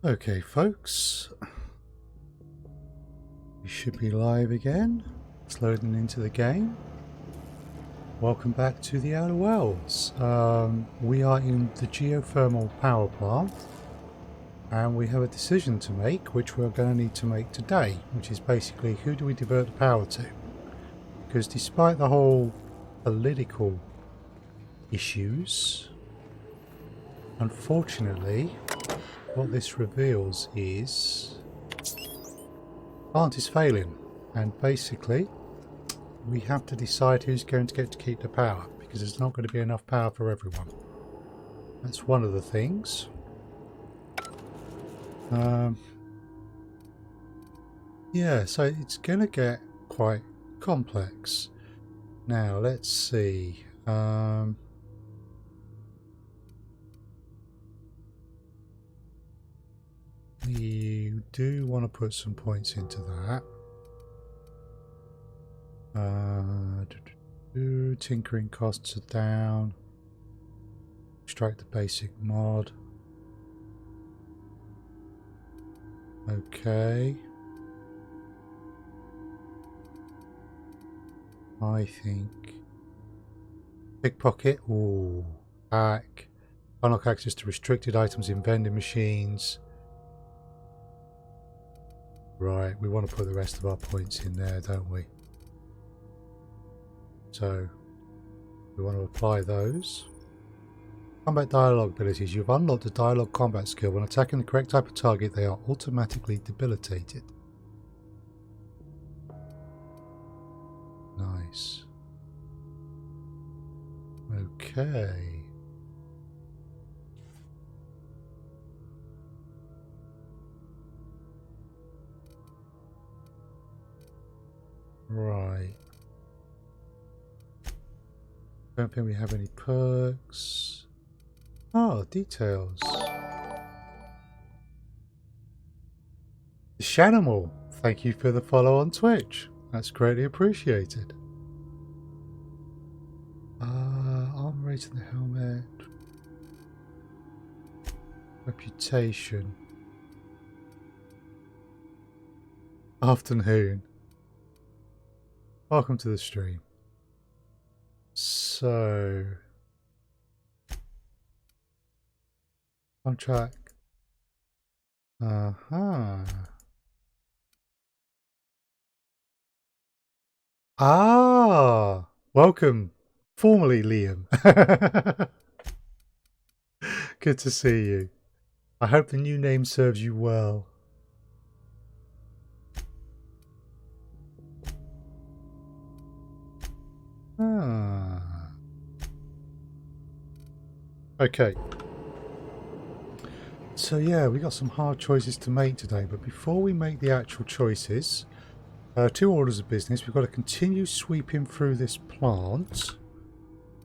Okay, folks, we should be live again. It's loading into the game. Welcome back to the Outer Worlds. We are in the geothermal power plant, and we have a decision to make, which we're going to need to make today, which is basically who do we divert the power to? Because despite the whole political issues, unfortunately, what this reveals is plant is failing, and basically we have to decide who's going to get to keep the power, because there's not going to be enough power for everyone. That's one of the things. Yeah, so it's going to get quite complex. Now let's see. You do want to put some points into that. Tinkering costs are down. Extract the basic mod. Okay. I think pickpocket. Ooh, hack. Unlock access to restricted items in vending machines. Right, we want to put the rest of our points in there, don't we? So we want to apply those. Combat dialogue abilities. You've unlocked the dialogue combat skill. When attacking the correct type of target, they are automatically debilitated. Nice. Okay. Right. Don't think we have any perks. Oh, details. Shanimal, thank you for the follow on Twitch. That's greatly appreciated. Armor rating the helmet. Reputation. Afternoon. Welcome to the stream. So, contract. Welcome, formerly Liam. Good to see you. I hope the new name serves you well. Okay. So yeah, we got some hard choices to make today, but before we make the actual choices, two orders of business. We've got to continue sweeping through this plant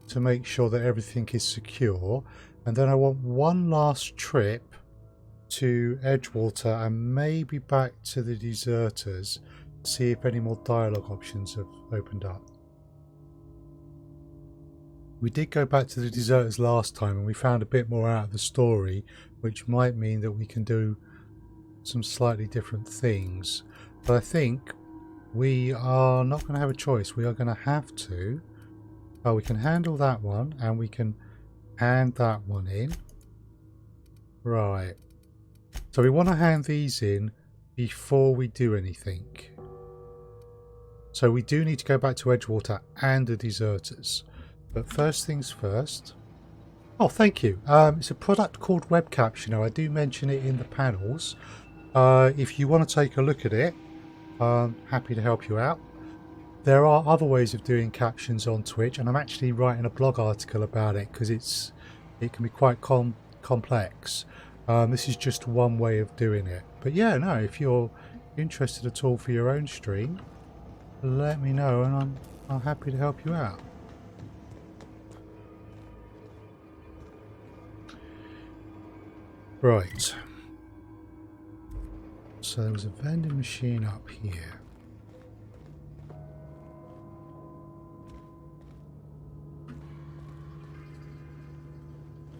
to make sure that everything is secure, and then I want one last trip to Edgewater and maybe back to the deserters, see if any more dialogue options have opened up. We did go back to the deserters last time and we found a bit more out of the story, which might mean that we can do some slightly different things. But I think we are not going to have a choice. We are going to have to. Oh, we can handle that one and we can hand that one in. Right. So we want to hand these in before we do anything. So we do need to go back to Edgewater and the deserters. But first things first. Oh, thank you. It's a product called Web Captioner. I do mention it in the panels. If you want to take a look at it, I'm happy to help you out. There are other ways of doing captions on Twitch, and I'm actually writing a blog article about it because it can be quite complex. This is just one way of doing it. But yeah, no, if you're interested at all for your own stream, let me know and I'm happy to help you out. Right. So there was a vending machine up here.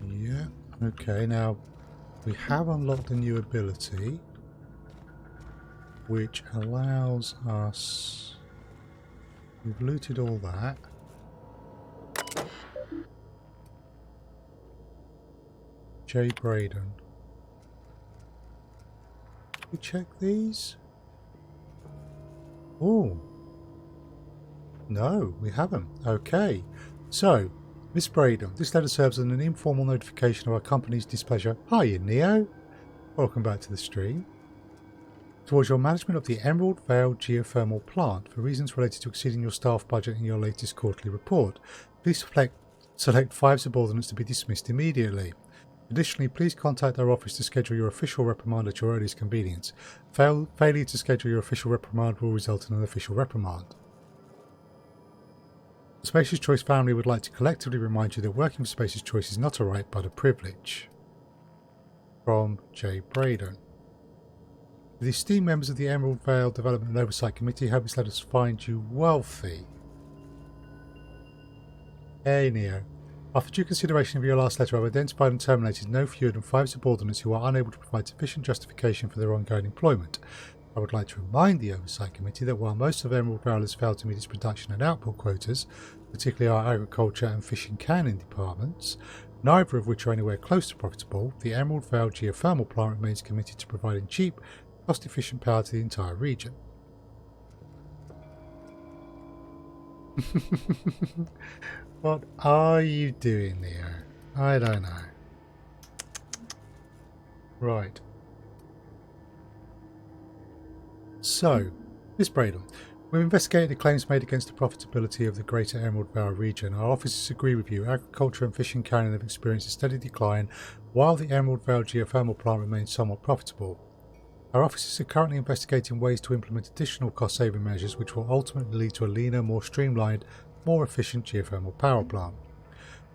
Yeah, okay, now We have unlocked a new ability which allows us... We've looted all that. J. Braden. We check these? Oh. No, we haven't. Okay. So, Miss Braden, this letter serves as an informal notification of our company's displeasure. Hiya, Neo. Welcome back to the stream. Towards your management of the Emerald Vale geothermal plant for reasons related to exceeding your staff budget in your latest quarterly report. Please select 5 subordinates to be dismissed immediately. Additionally, please contact our office to schedule your official reprimand at your earliest convenience. Failure to schedule your official reprimand will result in an official reprimand. The Spacious Choice family would like to collectively remind you that working for Spacious Choice is not a right but a privilege. From J. Braden. The esteemed members of the Emerald Vale Development and Oversight Committee, hope this letter find you wealthy. Hey Neo. After due consideration of your last letter, I've identified and terminated no fewer than 5 subordinates who are unable to provide sufficient justification for their ongoing employment. I would like to remind the Oversight Committee that while most of Emerald Vale has failed to meet its production and output quotas, particularly our agriculture and fishing canning departments, neither of which are anywhere close to profitable, the Emerald Vale geothermal plant remains committed to providing cheap, cost-efficient power to the entire region. What are you doing there? I don't know. Right. So, Miss Braden, we've investigated the claims made against the profitability of the Greater Emerald Vale region. Our officers agree with you. Agriculture and fishing canning have experienced a steady decline, while the Emerald Vale geothermal plant remains somewhat profitable. Our officers are currently investigating ways to implement additional cost-saving measures which will ultimately lead to a leaner, more streamlined, more efficient geothermal power plant.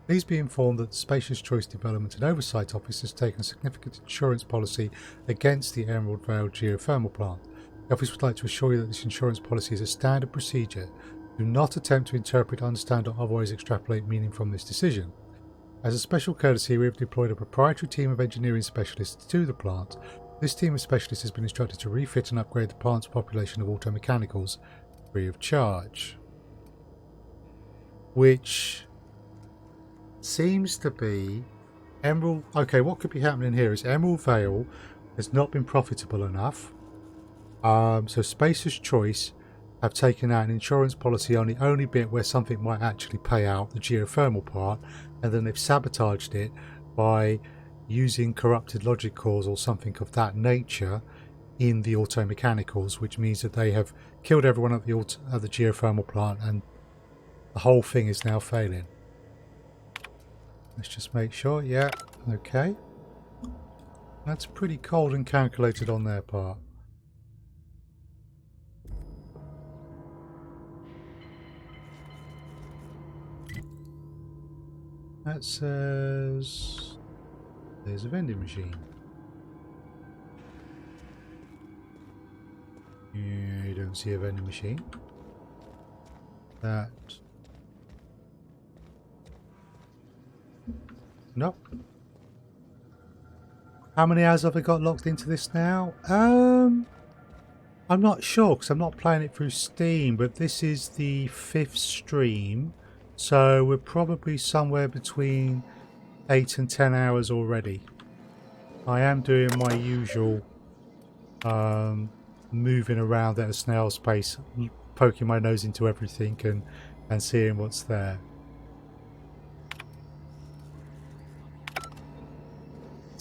Please be informed that the Spacious Choice Development and Oversight Office has taken a significant insurance policy against the Emerald Vale geothermal plant. The office would like to assure you that this insurance policy is a standard procedure. Do not attempt to interpret, understand or otherwise extrapolate meaning from this decision. As a special courtesy, we have deployed a proprietary team of engineering specialists to the plant. This team of specialists has been instructed to refit and upgrade the plant's population of auto mechanicals free of charge. Which seems to be Emerald... Okay, what could be happening here is Emerald Vale has not been profitable enough. So Spacious Choice have taken out an insurance policy on the only bit where something might actually pay out, the geothermal part, and then they've sabotaged it by using corrupted logic cores or something of that nature in the auto mechanicals, which means that they have killed everyone at the geothermal plant and the whole thing is now failing. Let's just make sure. Yeah, okay. That's pretty cold and calculated on their part. That says there's a vending machine. Yeah, you don't see a vending machine. That... Nope. How many hours have I got locked into this now? I'm not sure because I'm not playing it through Steam, but this is the 5th stream, so we're probably somewhere between 8 and 10 hours already. I am doing my usual moving around at a snail's pace, poking my nose into everything and seeing what's there.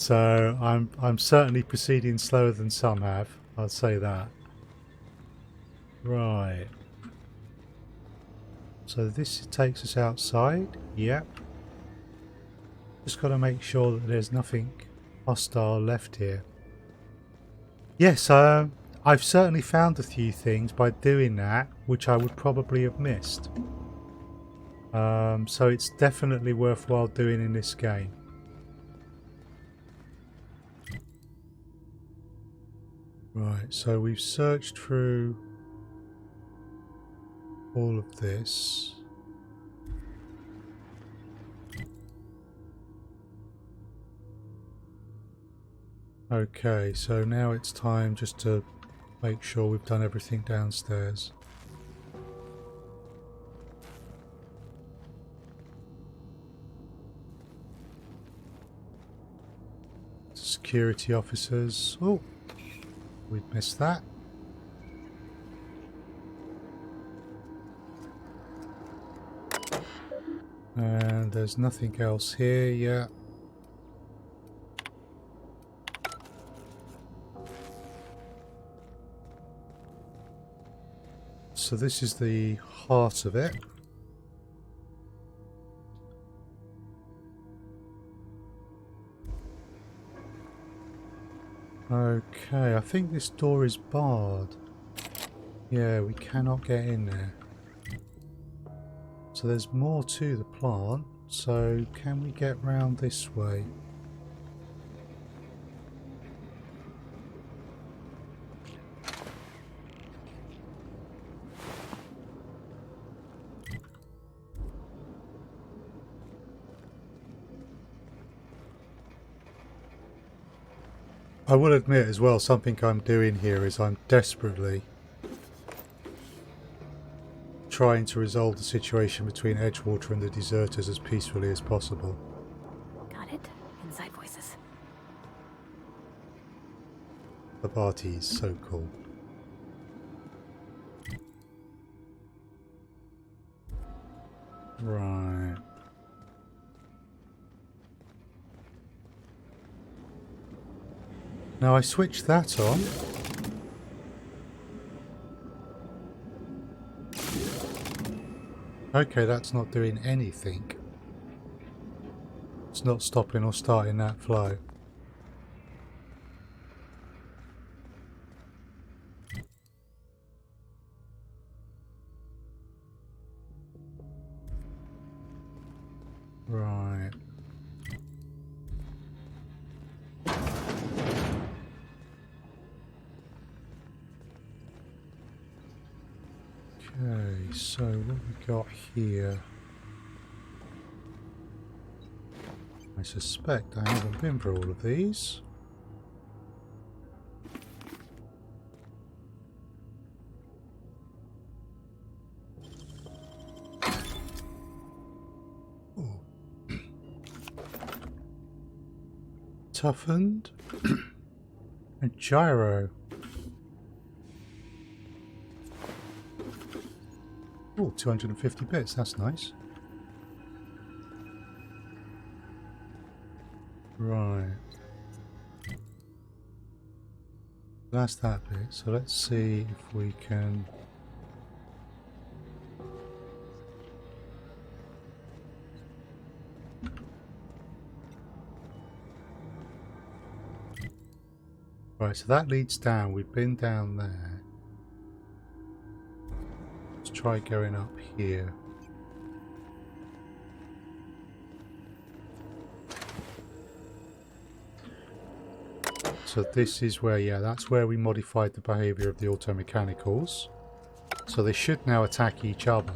So I'm certainly proceeding slower than some have, I'll say that. Right. So this takes us outside. Yep. Just got to make sure that there's nothing hostile left here. Yes, I've certainly found a few things by doing that, which I would probably have missed. So it's definitely worthwhile doing in this game. Right, so we've searched through all of this. Okay, so now it's time just to make sure we've done everything downstairs. Security officers. Oh, we'd missed that. And there's nothing else here yet. So this is the heart of it. Okay, I think this door is barred. Yeah, we cannot get in there. So there's more to the plant. So can we get round this way? I will admit as well, something I'm doing here is I'm desperately trying to resolve the situation between Edgewater and the deserters as peacefully as possible. Got it. Inside voices. The party is so cool. Right. Now I switched that on. Okay, that's not doing anything. It's not stopping or starting that flow. Right. Okay, so what we got here? I suspect I haven't been for all of these. Ooh. Toughened. And gyro. Oh, 250 bits, that's nice. Right. That's that bit, so let's see if we can... Right, so that leads down, we've been down there. Let's try going up here. So this is where, yeah, that's where we modified the behaviour of the auto-mechanicals. So they should now attack each other.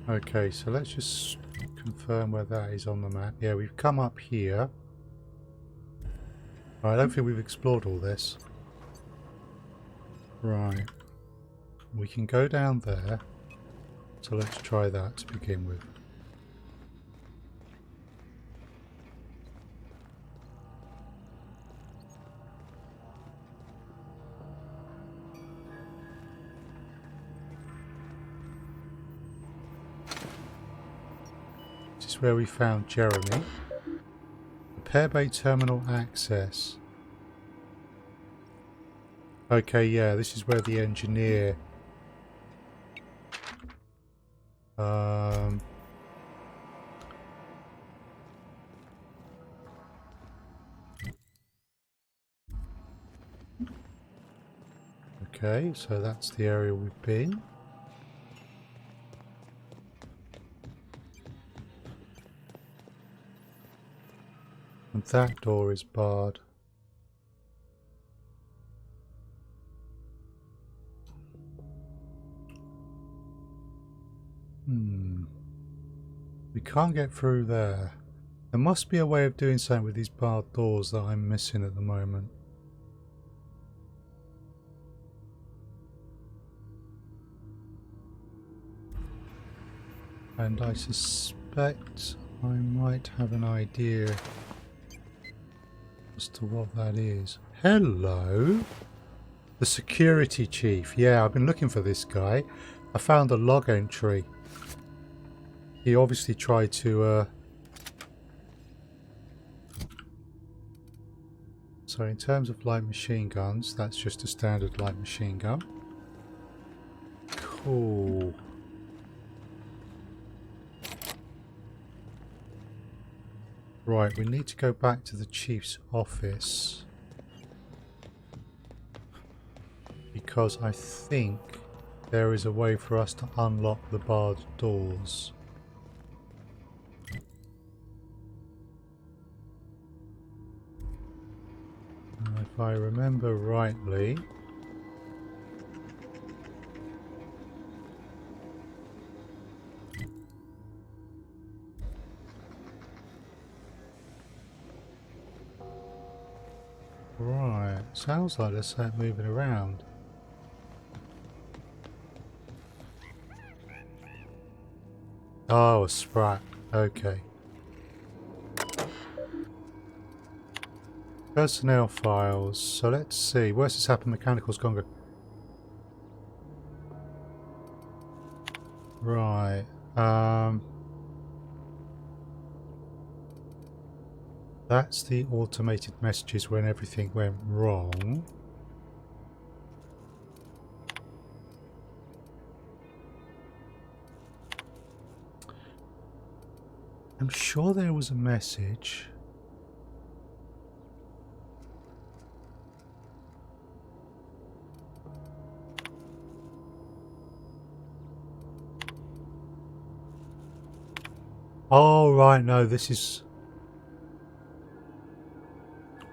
Okay, so let's just confirm where that is on the map. Yeah, we've come up here. I don't think we've explored all this. Right. We can go down there. So let's try that to begin with. This is where we found Jeremy. Repair bay terminal access. Okay, yeah, this is where the engineer... Okay, so that's the area we've been. And that door is barred. We can't get through there. There must be a way of doing something with these barred doors that I'm missing at the moment. And I suspect I might have an idea as to what that is. Hello? The security chief. Yeah, I've been looking for this guy. I found a log entry. He obviously tried to... So in terms of light machine guns, that's just a standard light machine gun. Cool. Right, we need to go back to the chief's office. Because I think there is a way for us to unlock the barred doors. If I remember rightly, right, sounds like there's something moving around. Oh, a sprat. Okay. Personnel files. So let's see. Where's this happen? Mechanicals Congo. Right. That's the automated messages when everything went wrong. I'm sure there was a message. Oh, right, no, this is...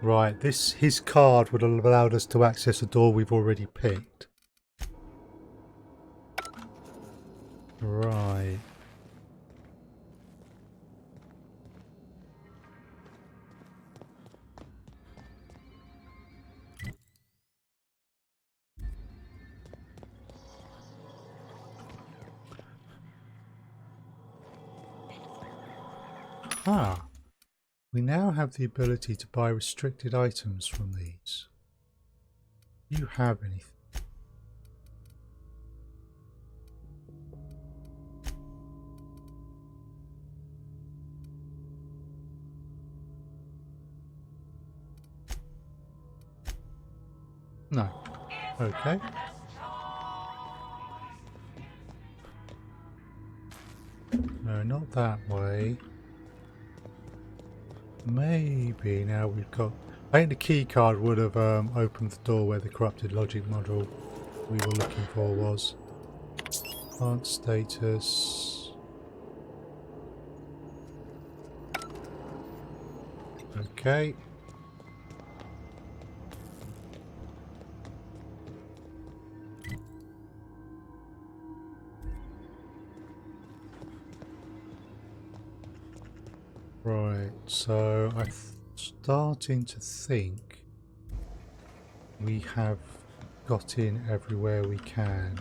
Right, his card would have allowed us to access a door we've already picked. Right. Ah. We now have the ability to buy restricted items from these. Do you have anything? No. Okay. No, not that way. Maybe now we've got... I think the key card would have opened the door where the corrupted logic module we were looking for was. Plant status. Okay. Right, so I'm starting to think we have got in everywhere we can.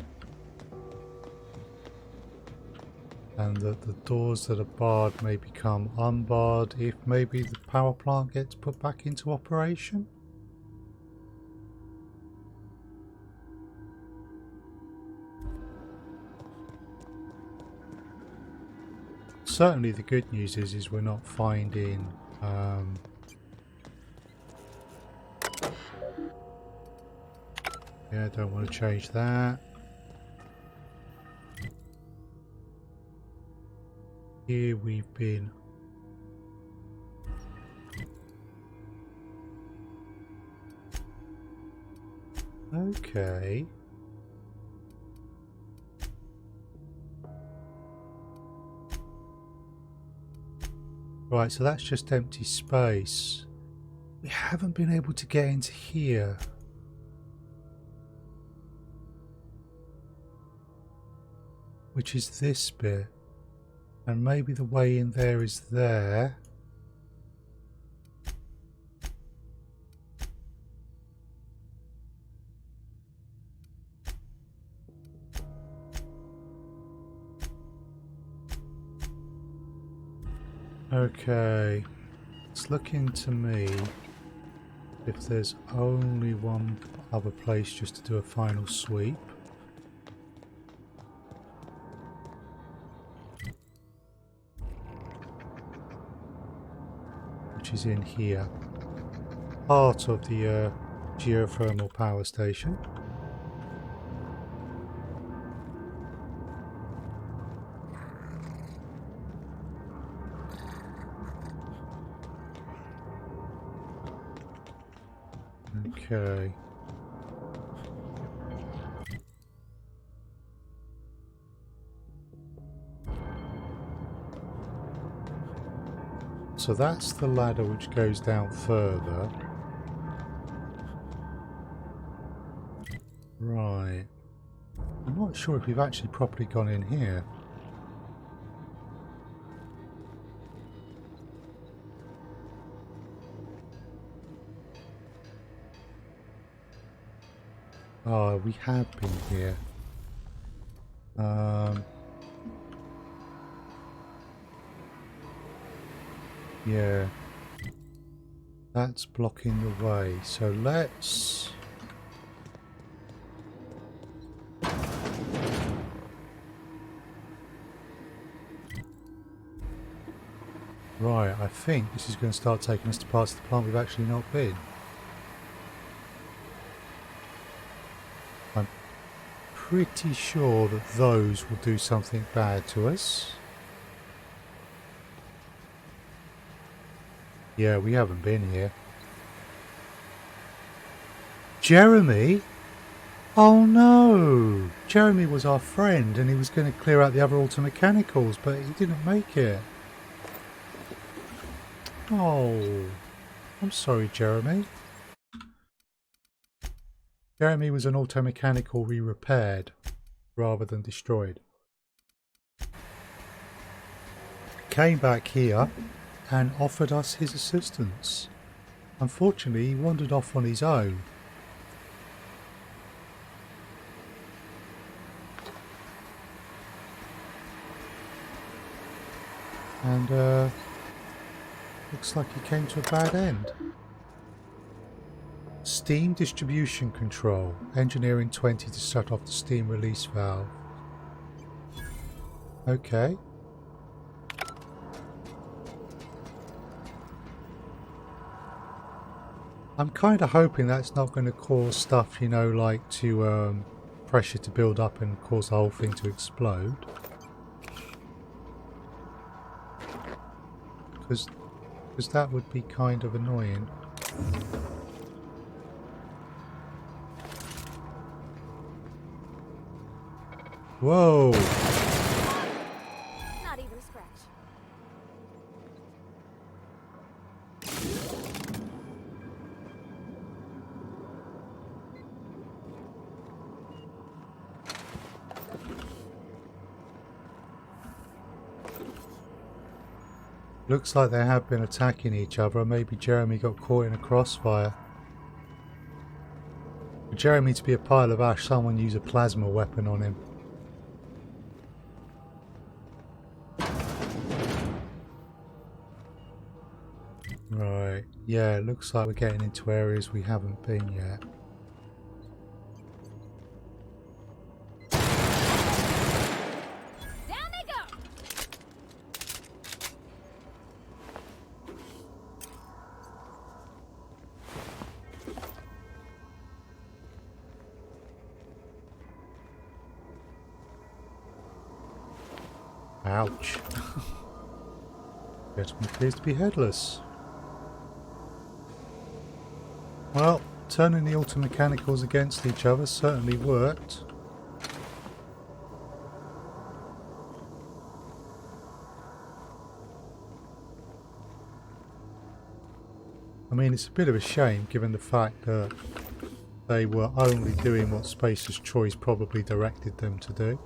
And that the doors that are barred may become unbarred if maybe the power plant gets put back into operation? Certainly the good news is we're not finding yeah, don't want to change that. Here we've been okay. Right, so that's just empty space. We haven't been able to get into here. Which is this bit. And maybe the way in there is there. Okay, it's looking to me if there's only one other place just to do a final sweep. Which is in here. Part of the geothermal power station. Okay. So that's the ladder which goes down further. Right. I'm not sure if we've actually properly gone in here. Oh, we have been here. Yeah. That's blocking the way. So let's... Right, I think this is going to start taking us to parts of the plant we've actually not been. I'm pretty sure that those will do something bad to us. Yeah, we haven't been here. Jeremy? Oh no! Jeremy was our friend and he was going to clear out the other auto-mechanicals, but he didn't make it. Oh, I'm sorry, Jeremy. Jeremy was an auto-mechanical we repaired rather than destroyed. Came back here and offered us his assistance. Unfortunately, he wandered off on his own. And looks like he came to a bad end. Steam distribution control. Engineering 20 to shut off the steam release valve. Okay. I'm kind of hoping that's not going to cause stuff, you know, like to pressure to build up and cause the whole thing to explode. Because that would be kind of annoying. Whoa! Not even a scratch. Looks like they have been attacking each other, or maybe Jeremy got caught in a crossfire. For Jeremy to be a pile of ash, someone used a plasma weapon on him. Right, yeah, it looks like we're getting into areas we haven't been yet. Down they go. Ouch. Gentleman appears to be headless. Well, turning the auto-mechanicals against each other certainly worked. I mean, it's a bit of a shame given the fact that they were only doing what Spacer's Choice probably directed them to do.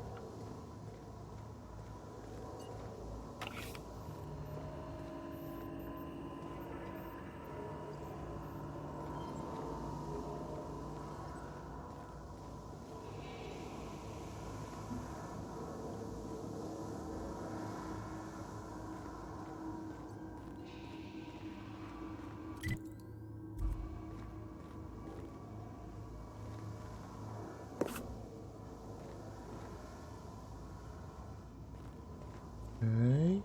Okay.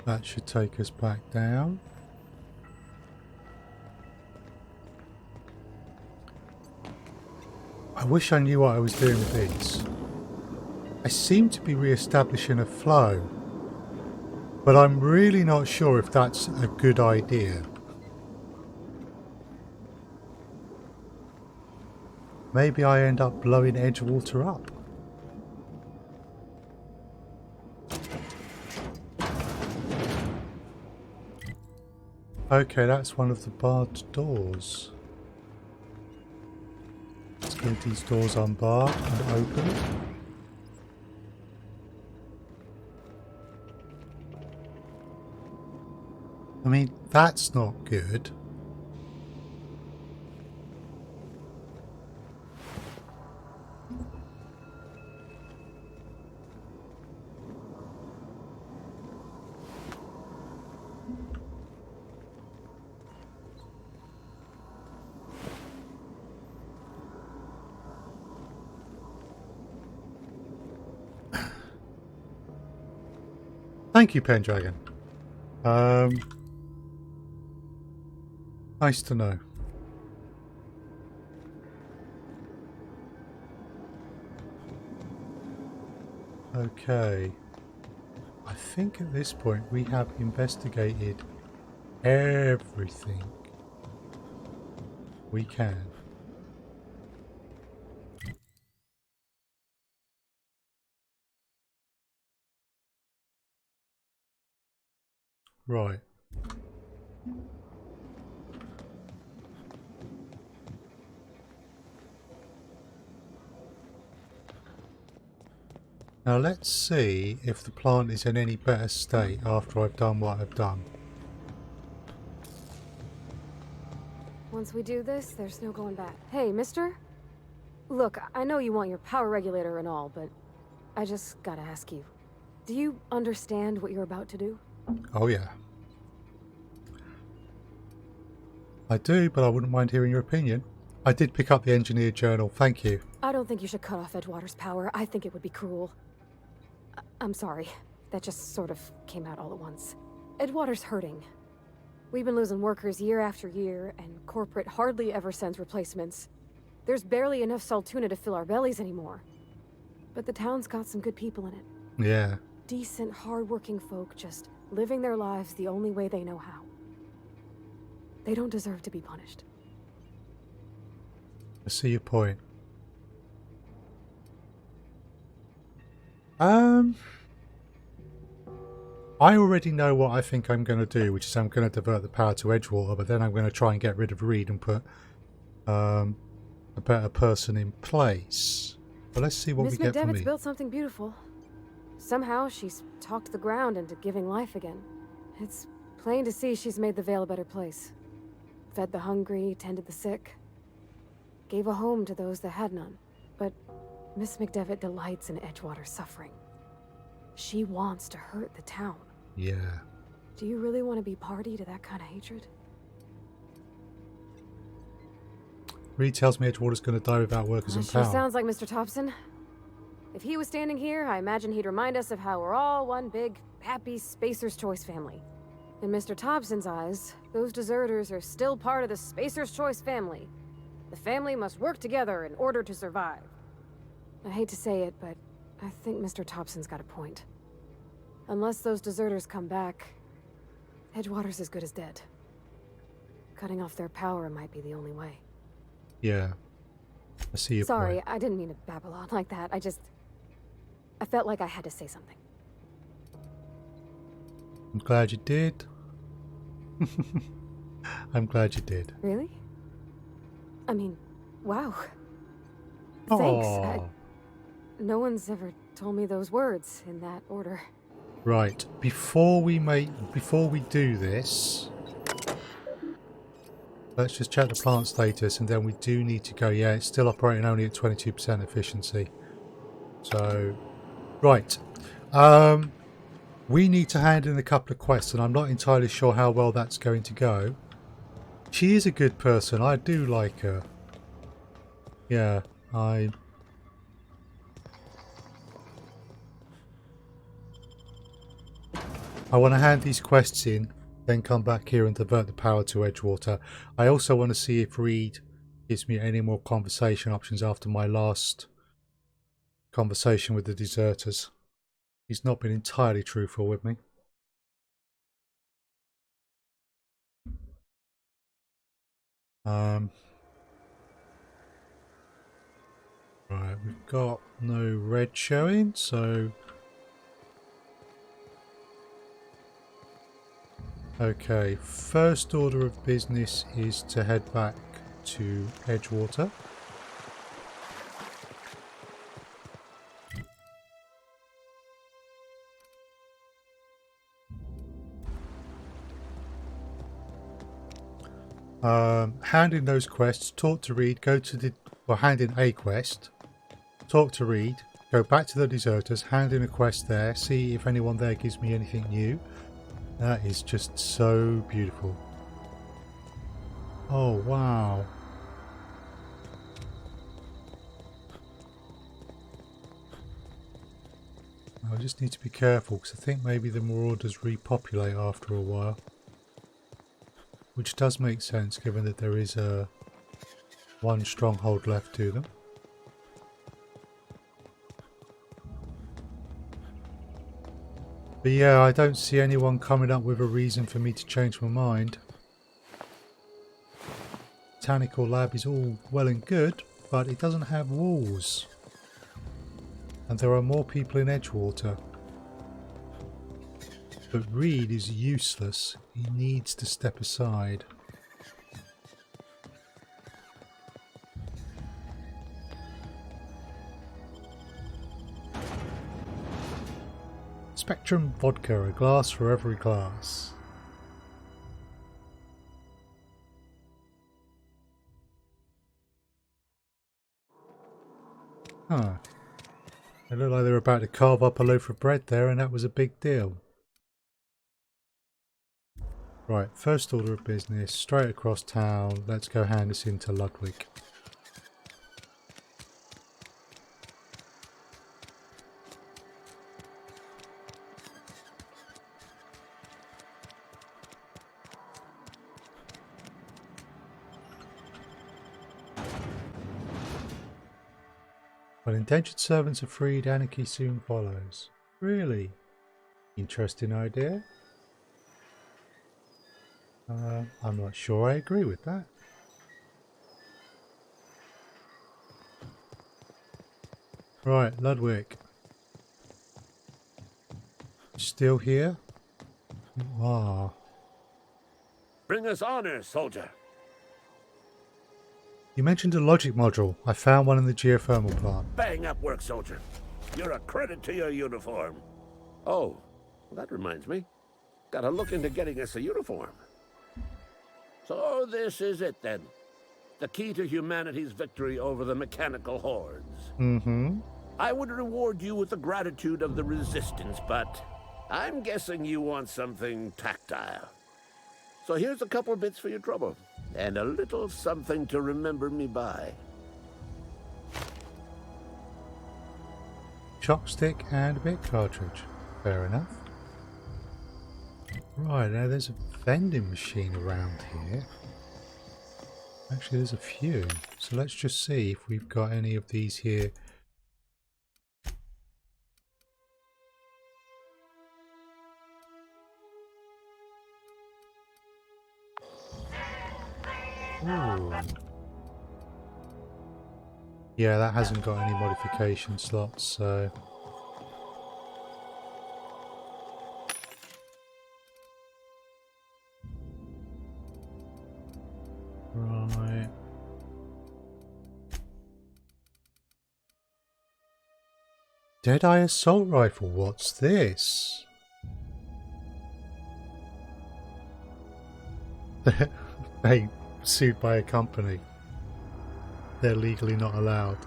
That should take us back down. I wish I knew what I was doing with these. I seem to be re-establishing a flow, but I'm really not sure if that's a good idea. Maybe I end up blowing Edgewater up. Okay, that's one of the barred doors. Let's get these doors unbarred and open. I mean, that's not good. Thank you, Pendragon. Nice to know. Okay. I think at this point we have investigated everything we can. Right. Now let's see if the plant is in any better state after I've done what I've done. Once we do this, there's no going back. Hey, mister? Look, I know you want your power regulator and all, but I just gotta ask you. Do you understand what you're about to do? Oh yeah. I do, but I wouldn't mind hearing your opinion. I did pick up the engineer journal, thank you. I don't think you should cut off Edgewater's power. I think it would be cruel. I'm sorry. That just sort of came out all at once. Edgewater's hurting. We've been losing workers year after year, and corporate hardly ever sends replacements. There's barely enough Saltuna to fill our bellies anymore. But the town's got some good people in it. Yeah. Decent, hard-working folk just living their lives the only way they know how. They don't deserve to be punished. I see your point. I already know what I think I'm going to do, which is I'm going to divert the power to Edgewater, but then I'm going to try and get rid of Reed and put a better person in place. But let's see what we get from Miss McDevitt's me. built something beautiful. Somehow she's talked the ground into giving life again. It's plain to see she's made the Vale a better place. Fed the hungry, tended the sick. Gave a home to those that had none. But Miss McDevitt delights in Edgewater's suffering. She wants to hurt the town. Yeah. Do you really want to be party to that kind of hatred? Reed tells me Edgewater's going to die without workers in Sure power. sounds like Mr. Thompson. If he was standing here, I imagine he'd remind us of how we're all one big, happy Spacer's Choice family. In Mr. Thompson's eyes, those deserters are still part of the Spacer's Choice family. The family must work together in order to survive. I hate to say it, but I think Mr. Thompson's got a point. Unless those deserters come back, Edgewater's as good as dead. Cutting off their power might be the only way. Yeah. I see your Sorry, point. I didn't mean to babble on like that. I felt like I had to say something. I'm glad you did. I'm glad you did. Really? I mean, wow. Thanks. Oh, No one's ever told me those words in that order. right. Before we do this, let's just check the plant status, and then we do need to go. Yeah, it's still operating only at 22% efficiency. So, right. We need to hand in a couple of quests, and I'm not entirely sure how well that's going to go. She is a good person. I do like her. Yeah, I want to hand these quests in, then come back here and divert the power to Edgewater. I also want to see if Reed gives me any more conversation options after my last conversation with the deserters. He's not been entirely truthful with me. Right, we've got no red showing, so... Okay, first order of business is to head back to Edgewater. Hand in those quests, talk to Reed, go to the... Well, hand in a quest, talk to Reed, go back to the deserters, hand in a quest there, see if anyone there gives me anything new. That is just so beautiful. Oh, wow. I just need to be careful because I think maybe the marauders repopulate after a while. Which does make sense given that there is one stronghold left to them. But yeah, I don't see anyone coming up with a reason for me to change my mind. Botanical lab is all well and good, but it doesn't have walls. And there are more people in Edgewater. But Reed is useless. He needs to step aside. Spectrum vodka, a glass for every glass. Huh. It looked like they were about to carve up a loaf of bread there, and that was a big deal. Right, first order of business, straight across town. Let's go hand this into Ludwig. When indentured servants are freed, anarchy soon follows. Really? Interesting idea. I'm not sure I agree with that. Right, Ludwig. Still here? You are. Bring us honor, soldier. You mentioned a logic module. I found one in the geothermal plant. Bang up work, soldier. You're a credit to your uniform. Oh, that reminds me. Gotta look into getting us a uniform. So this is it then. The key to humanity's victory over the mechanical hordes. Mm-hmm. I would reward you with the gratitude of the resistance, but I'm guessing you want something tactile. So here's a couple bits for your trouble, and a little something to remember me by. Chopstick and a bit cartridge. Fair enough. Right, now there's a vending machine around here. Actually, there's a few. So let's just see if we've got any of these here. Ooh. Yeah, that hasn't got any modification slots, so... Right. Deadeye assault rifle, what's this? They sued by a company. They're legally not allowed.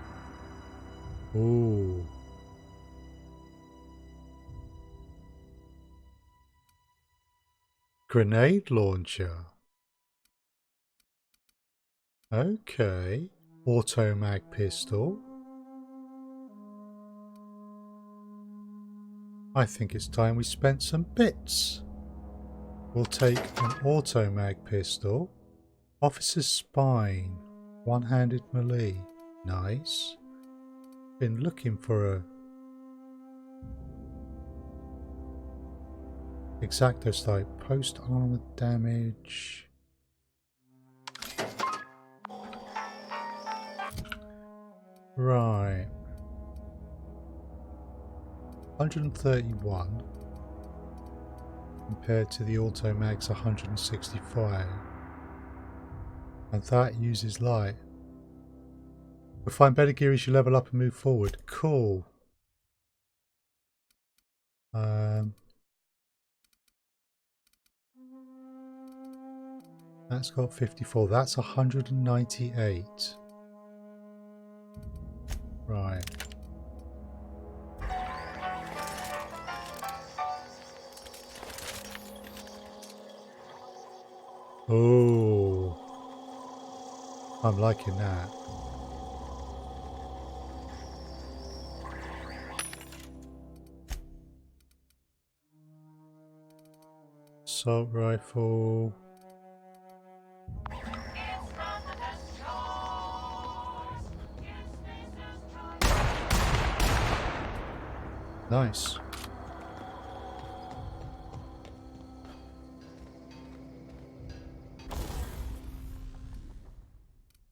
Ooh. Grenade launcher. Okay. Auto mag pistol. I think it's time we spent some bits. We'll take an auto mag pistol. Officer's spine. One-handed melee. Nice. Been looking for a Exacto type. Post armor damage. Right. 131 compared to the auto mag's 165. And that uses light. We'll find better gear as you level up and move forward. Cool. That's got 54. That's 198. Right. Oh, I'm liking that. Assault rifle. Nice.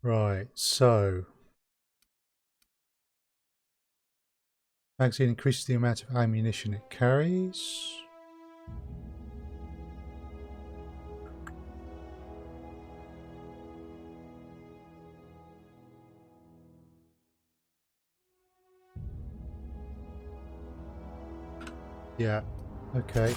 Right, so magazine increases the amount of ammunition it carries. Yeah, okay.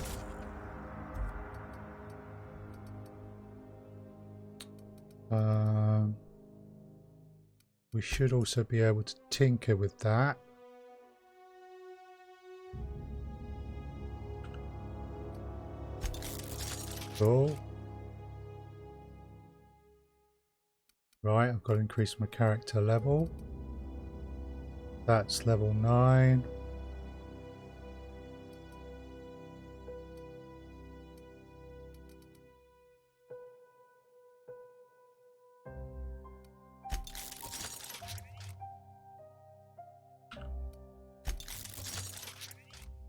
We should also be able to tinker with that. Cool. Right, I've got to increase my character level. That's level 9.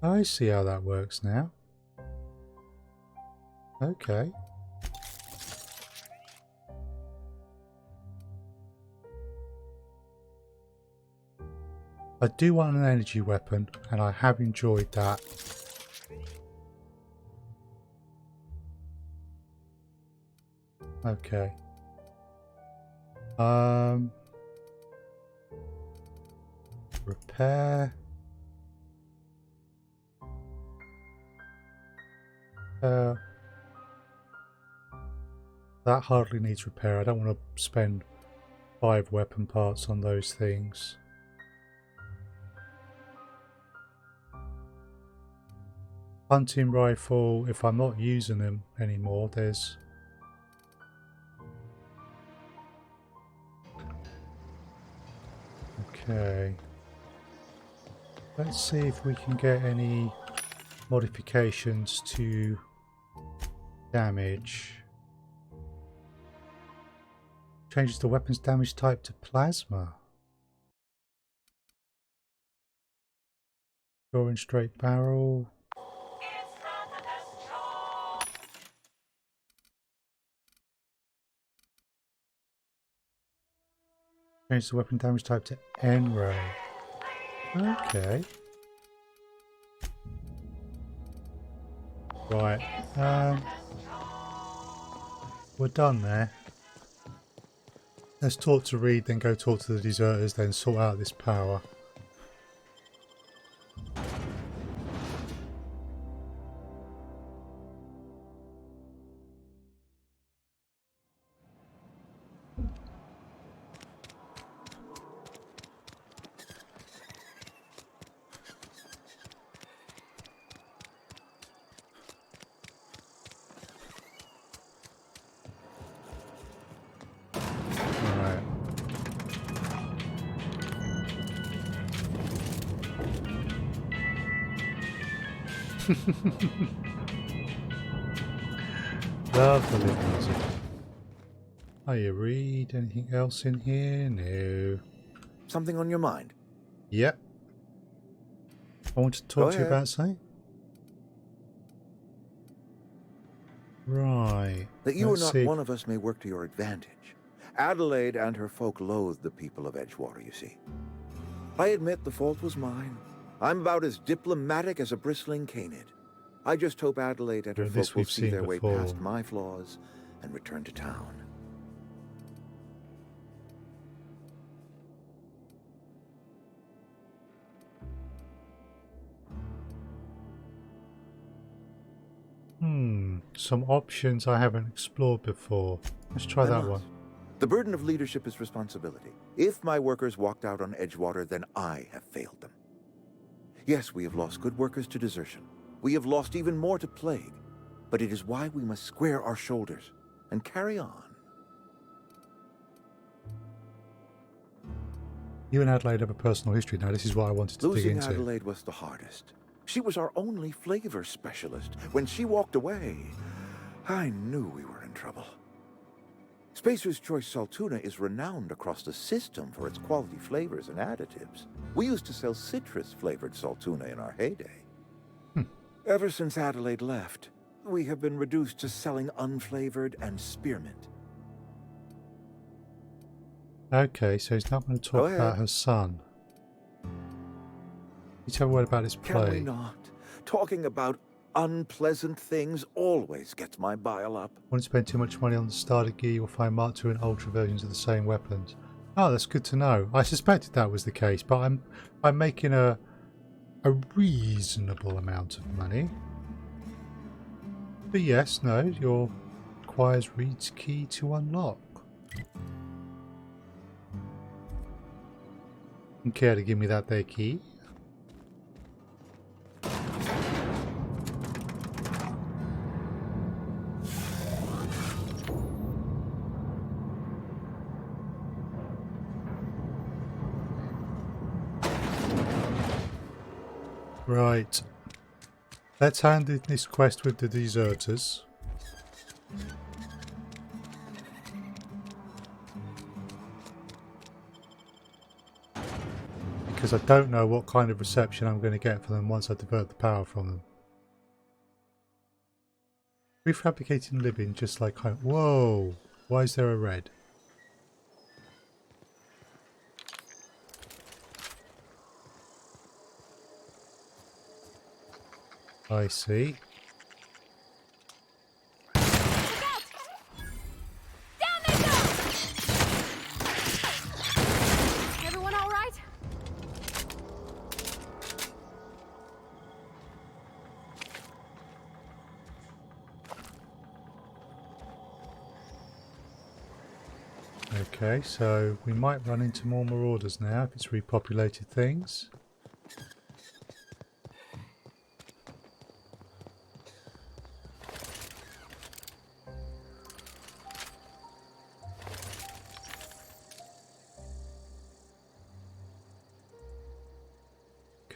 I see how that works now. Okay. I do want an energy weapon, and I have enjoyed that. Okay. Repair. That hardly needs repair. I don't want to spend 5 weapon parts on those things. Hunting rifle, if I'm not using them anymore, there's... Okay. Let's see if we can get any modifications to damage. Changes the weapon's damage type to plasma. Drawing straight barrel. Change the weapon damage type to Emerald. Okay. Right. We're done there. Let's talk to Reed, then go talk to the deserters, then sort out this power. Love the little music. Oh, you read anything else in here? No. Something on your mind? Yep. I want to talk to you about something. Right. That you are not one of us may work to your advantage. Adelaide and her folk loathe the people of Edgewater, you see. I admit the fault was mine. I'm about as diplomatic as a bristling canid. I just hope Adelaide and her folk will see their way past my flaws and return to town. Some options I haven't explored before. Let's try that one. The burden of leadership is responsibility. If my workers walked out on Edgewater, then I have failed them. Yes, we have lost good workers to desertion. We have lost even more to plague. But it is why we must square our shoulders and carry on. You and Adelaide have a personal history now. This is what I wanted to dig into. Losing Adelaide was the hardest. She was our only flavor specialist. When she walked away, I knew we were in trouble. Spacer's Choice Saltuna is renowned across the system for its quality flavors and additives. We used to sell citrus-flavored Saltuna in our heyday. Ever since Adelaide left, we have been reduced to selling unflavored and spearmint. Okay, so he's not going to talk about her son. You tell me what about his play. Can we not? Talking about unpleasant things always gets my bile up. Won't spend too much money on the starter gear. You'll find Mark II and Ultra versions of the same weapons. Oh, that's good to know. I suspected that was the case, but I'm making a reasonable amount of money. But yes, no, your requires Reed's key to unlock. You care to give me that there key? Right. Let's hand in this quest with the deserters. Because I don't know what kind of reception I'm going to get from them once I divert the power from them. Refabricating living just like home. Whoa! Why is there a red? I see. Down they go! Everyone all right? Okay, so we might run into more marauders now if it's repopulated things.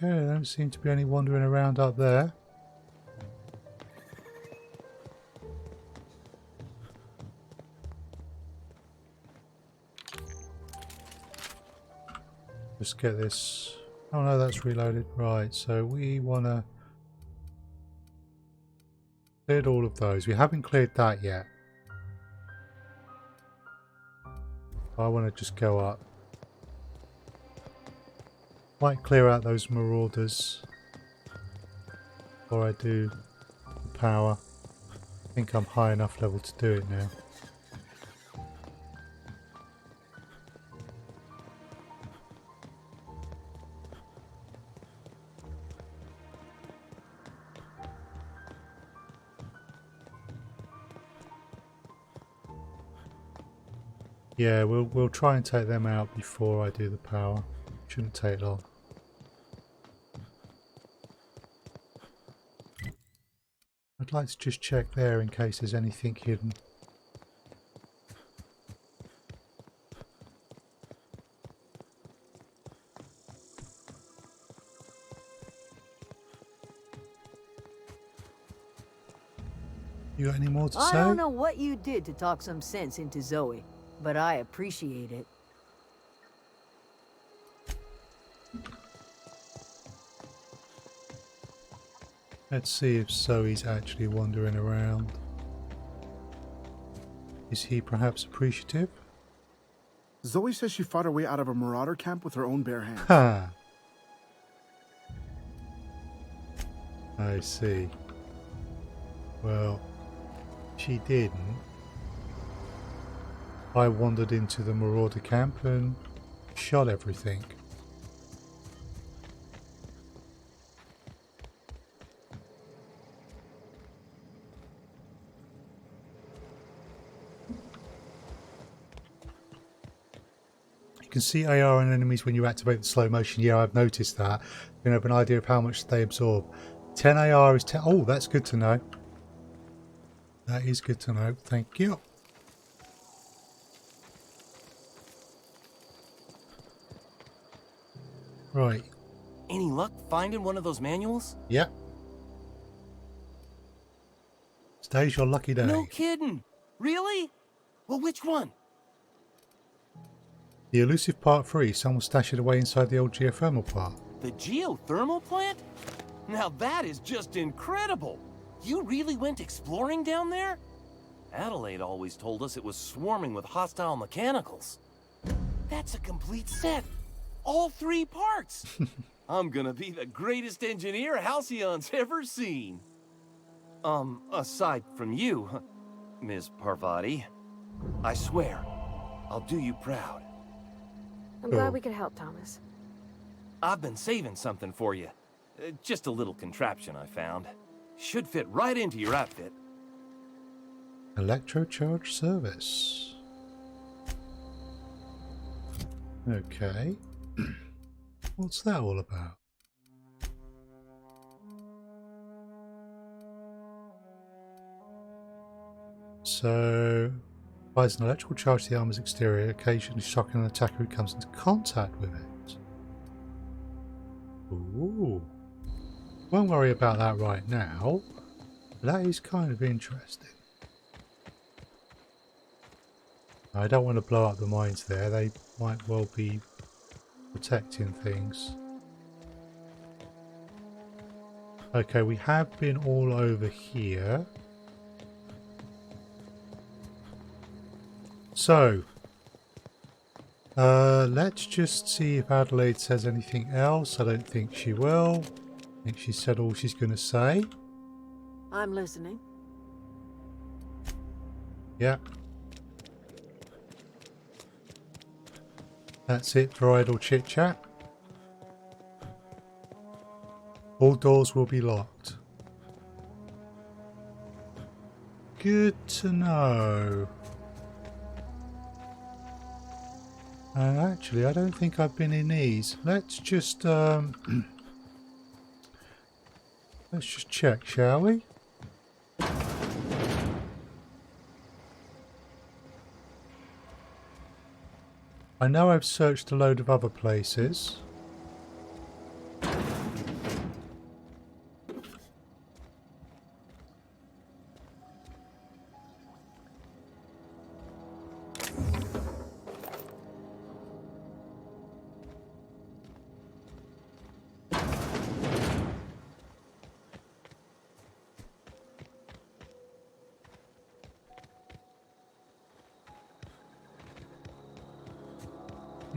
Okay, there don't seem to be any wandering around up there. Just get this. Oh no, that's reloaded. Right, so we want to clear all of those. We haven't cleared that yet. I want to just go up. Might clear out those marauders before I do the power. I think I'm high enough level to do it now. Yeah, we'll try and take them out before I do the power. Shouldn't take long. I'd like to just check there in case there's anything hidden. You got any more to say? I don't know what you did to talk some sense into Zoe, but I appreciate it. Let's see if Zoe's actually wandering around. Is he perhaps appreciative? Zoe says she fought her way out of a marauder camp with her own bare hands. Ha! I see. Well, she didn't. I wandered into the marauder camp and shot everything. You can see AR on enemies when you activate the slow motion. Yeah, I've noticed that. You can have an idea of how much they absorb. 10 AR is 10. Oh, that's good to know. That is good to know. Thank you. Right. Any luck finding one of those manuals? Yep. Today's your lucky day. No kidding. Really? Well, which one? The elusive part 3. Someone stashed it away inside the old geothermal part. The geothermal plant? Now that is just incredible. You really went exploring down there? Adelaide always told us it was swarming with hostile mechanicals. That's a complete set. All 3 parts. I'm gonna be the greatest engineer Halcyon's ever seen. Aside from you, Ms. Parvati. I swear, I'll do you proud. I'm glad we could help, Thomas. I've been saving something for you. Just a little contraption I found. Should fit right into your outfit. Electrocharge service. Okay. What's that all about? So, applies an electrical charge to the armor's exterior, occasionally shocking an attacker who comes into contact with it. Ooh. Won't worry about that right now. But that is kind of interesting. I don't want to blow up the mines there. They might well be protecting things. Okay, we have been all over here. So, let's just see if Adelaide says anything else. I don't think she will. I think she said all she's going to say. I'm listening. Yeah. That's it for idle chit chat. All doors will be locked. Good to know. And actually, I don't think I've been in these. Let's just let's just check, shall we? I know I've searched a load of other places.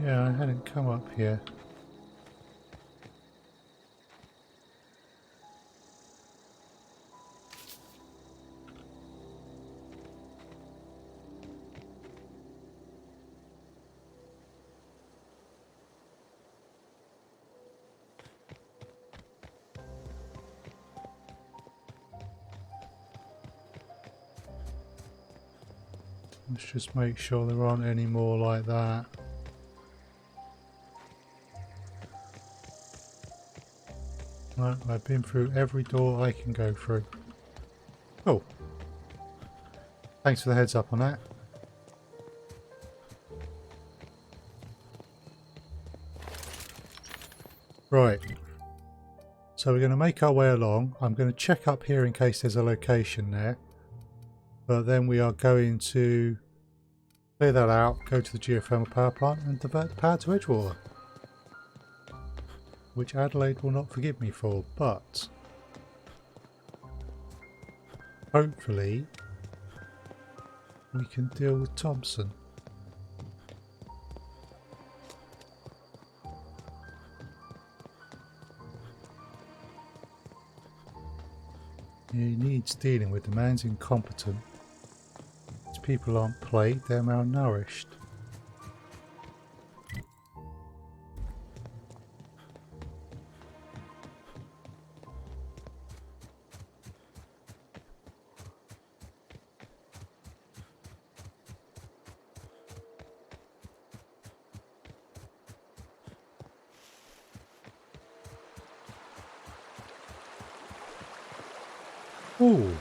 Yeah, I hadn't come up here. Let's just make sure there aren't any more like that. Right, I've been through every door I can go through. Oh. Thanks for the heads up on that. Right. So we're going to make our way along. I'm going to check up here in case there's a location there. But then we are going to clear that out, go to the geothermal power plant and divert the power to Edgewater. Which Adelaide will not forgive me for, but hopefully we can deal with Thompson. He needs dealing with. The man's incompetent. His people aren't plagued, they're malnourished. Ooh.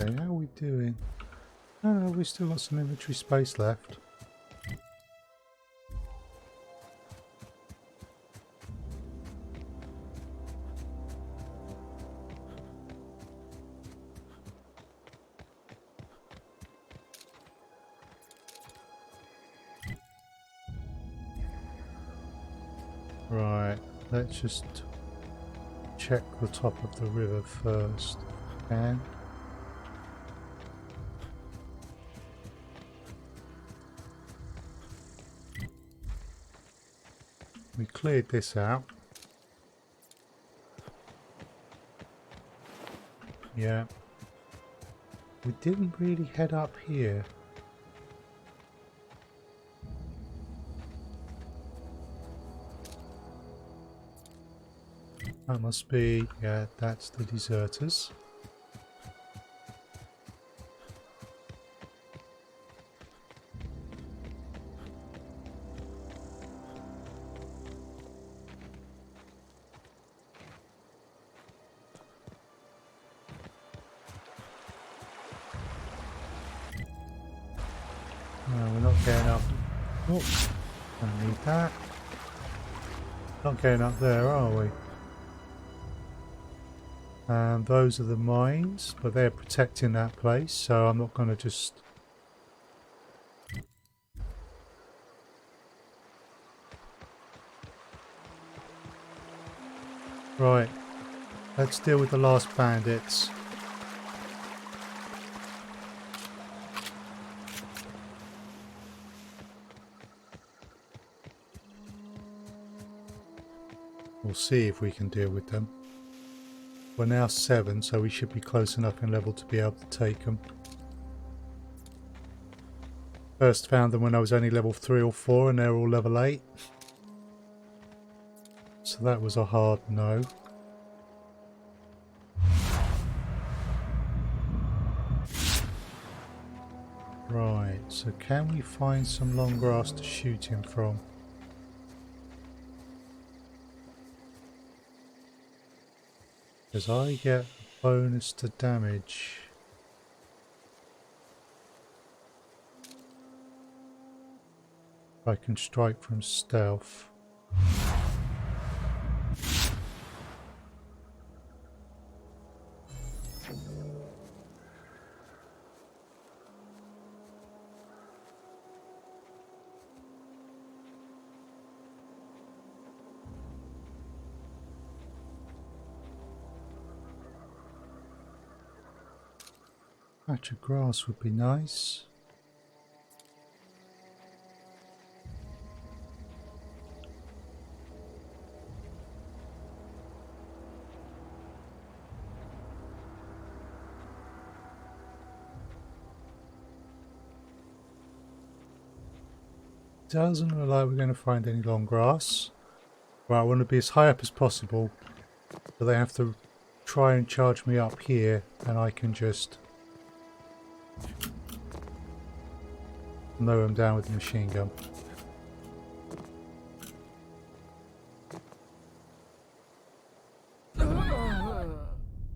Okay, how are we doing? Oh, no, we've still got some inventory space left. Right, let's just check the top of the river first. And we cleared this out. Yeah. We didn't really head up here. That must be, yeah, that's the deserters. No, we're not getting up. Oh, don't need that. Not getting up there, are we? And those are the mines, but they're protecting that place, so I'm not going to just... Right, let's deal with the last bandits. We'll see if we can deal with them. We're now 7, so we should be close enough in level to be able to take them. First found them when I was only level 3 or 4 and they're all level 8. So that was a hard no. Right, so can we find some long grass to shoot him from? Because I get a bonus to damage. I can strike from stealth. Patch of grass would be nice. Doesn't look like we're going to find any long grass. Right, I want to be as high up as possible, so they have to try and charge me up here, and I can just mow them down with the machine gun.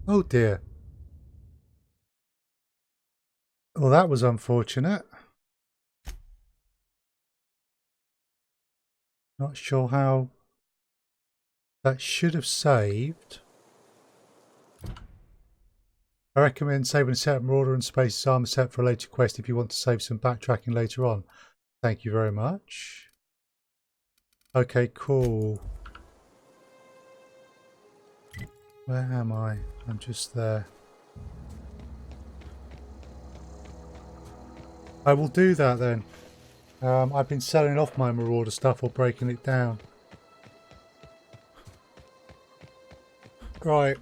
Oh dear. Well, that was unfortunate. Not sure how that should have saved. I recommend saving a set of Marauder and Space's armor set for a later quest if you want to save some backtracking later on. Thank you very much. Okay, cool. Where am I? I'm just there. I will do that then. I've been selling off my Marauder stuff or breaking it down. Right.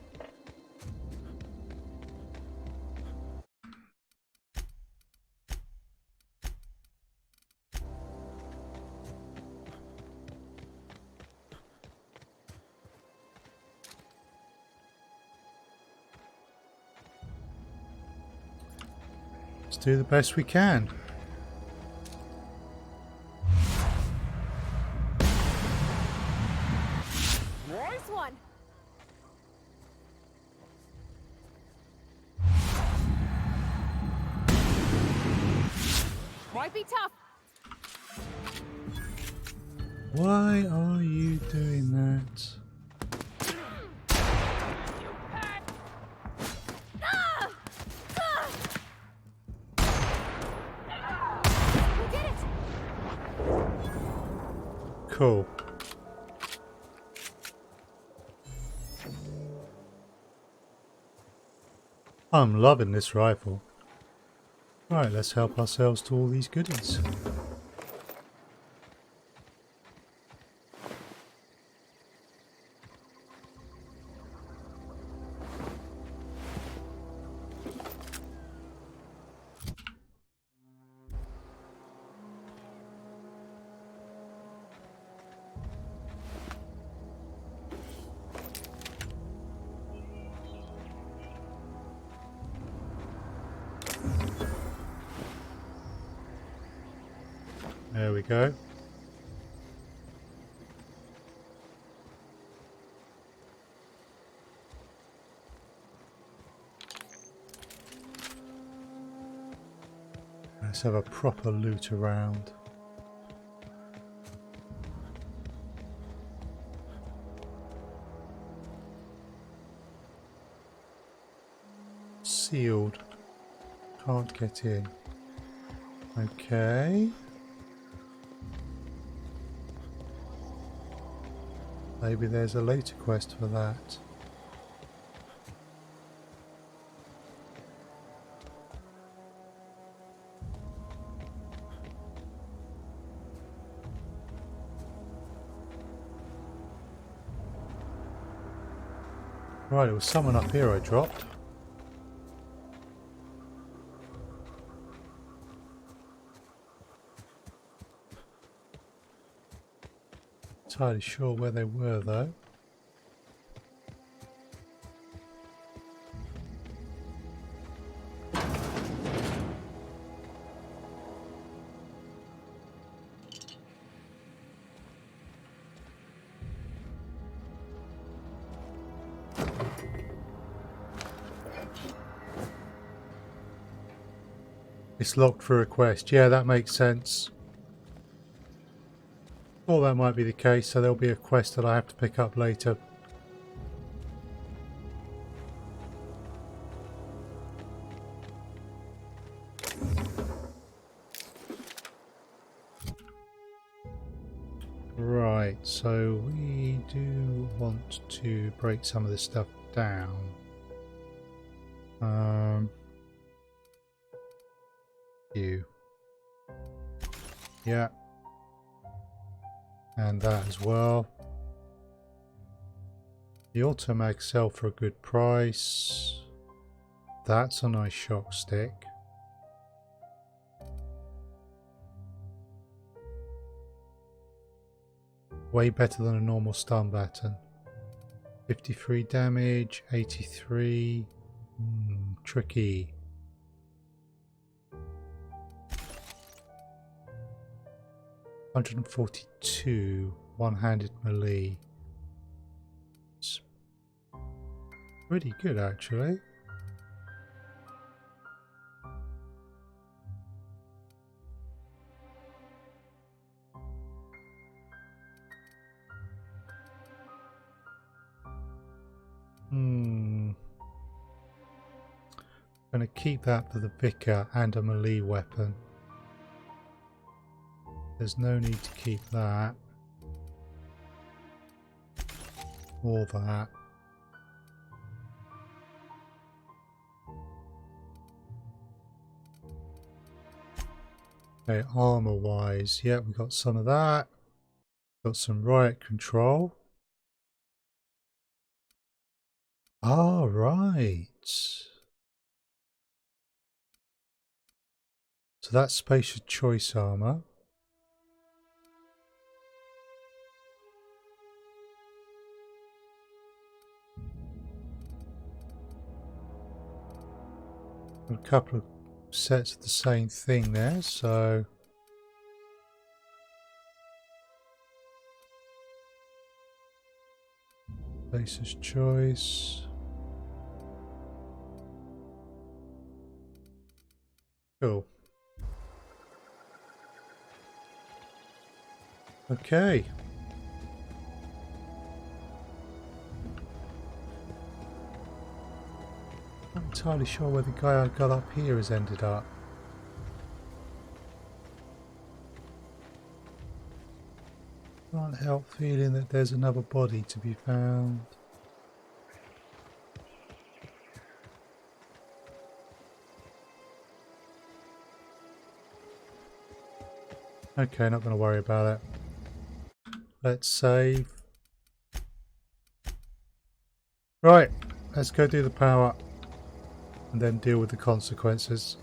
Let's do the best we can. Nice one. Might be tough. Why are you doing that? Cool. I'm loving this rifle. Right, let's help ourselves to all these goodies. There we go. Let's have a proper loot around. Sealed. Can't get in. Okay. Maybe there's a later quest for that. Right, there was someone up here I dropped. Entirely sure where they were though. It's locked for a quest. Yeah, that makes sense. Thought that might be the case, so there'll be a quest that I have to pick up later. Right, so we do want to break some of this stuff down. Yeah. And that as well. The automag sell for a good price. That's a nice shock stick. Way better than a normal stun baton. 53 damage, 83. Tricky. $142 one-handed melee. It's pretty good actually. I'm going to keep that for the Vicar and a melee weapon. There's no need to keep that. Or that. Okay, armor wise, yeah, we got some of that. Got some riot control. All right. So that's spacious choice armor. A couple of sets of the same thing there, so spacious choice. Cool. Okay. Not entirely sure where the guy I got up here has ended up. Can't help feeling that there's another body to be found. Okay, not going to worry about it. Let's save. Right, let's go do the power and then deal with the consequences.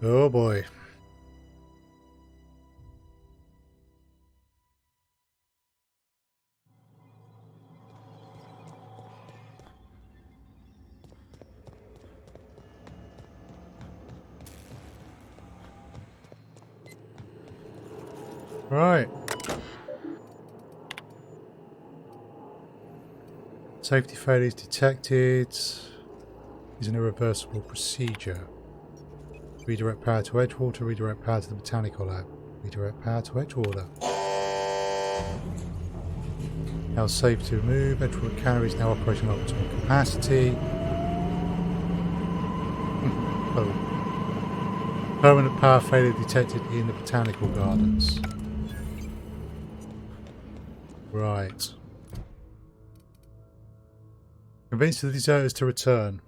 Oh boy. Right. Safety failures detected. Is an irreversible procedure. Redirect power to Edgewater, redirect power to the Botanical Lab. Redirect power to Edgewater. Now safe to remove. Edgewater Cannery is now operating at optimal capacity. Oh. Permanent power failure detected in the Botanical Gardens. Right. Convince the deserters to return.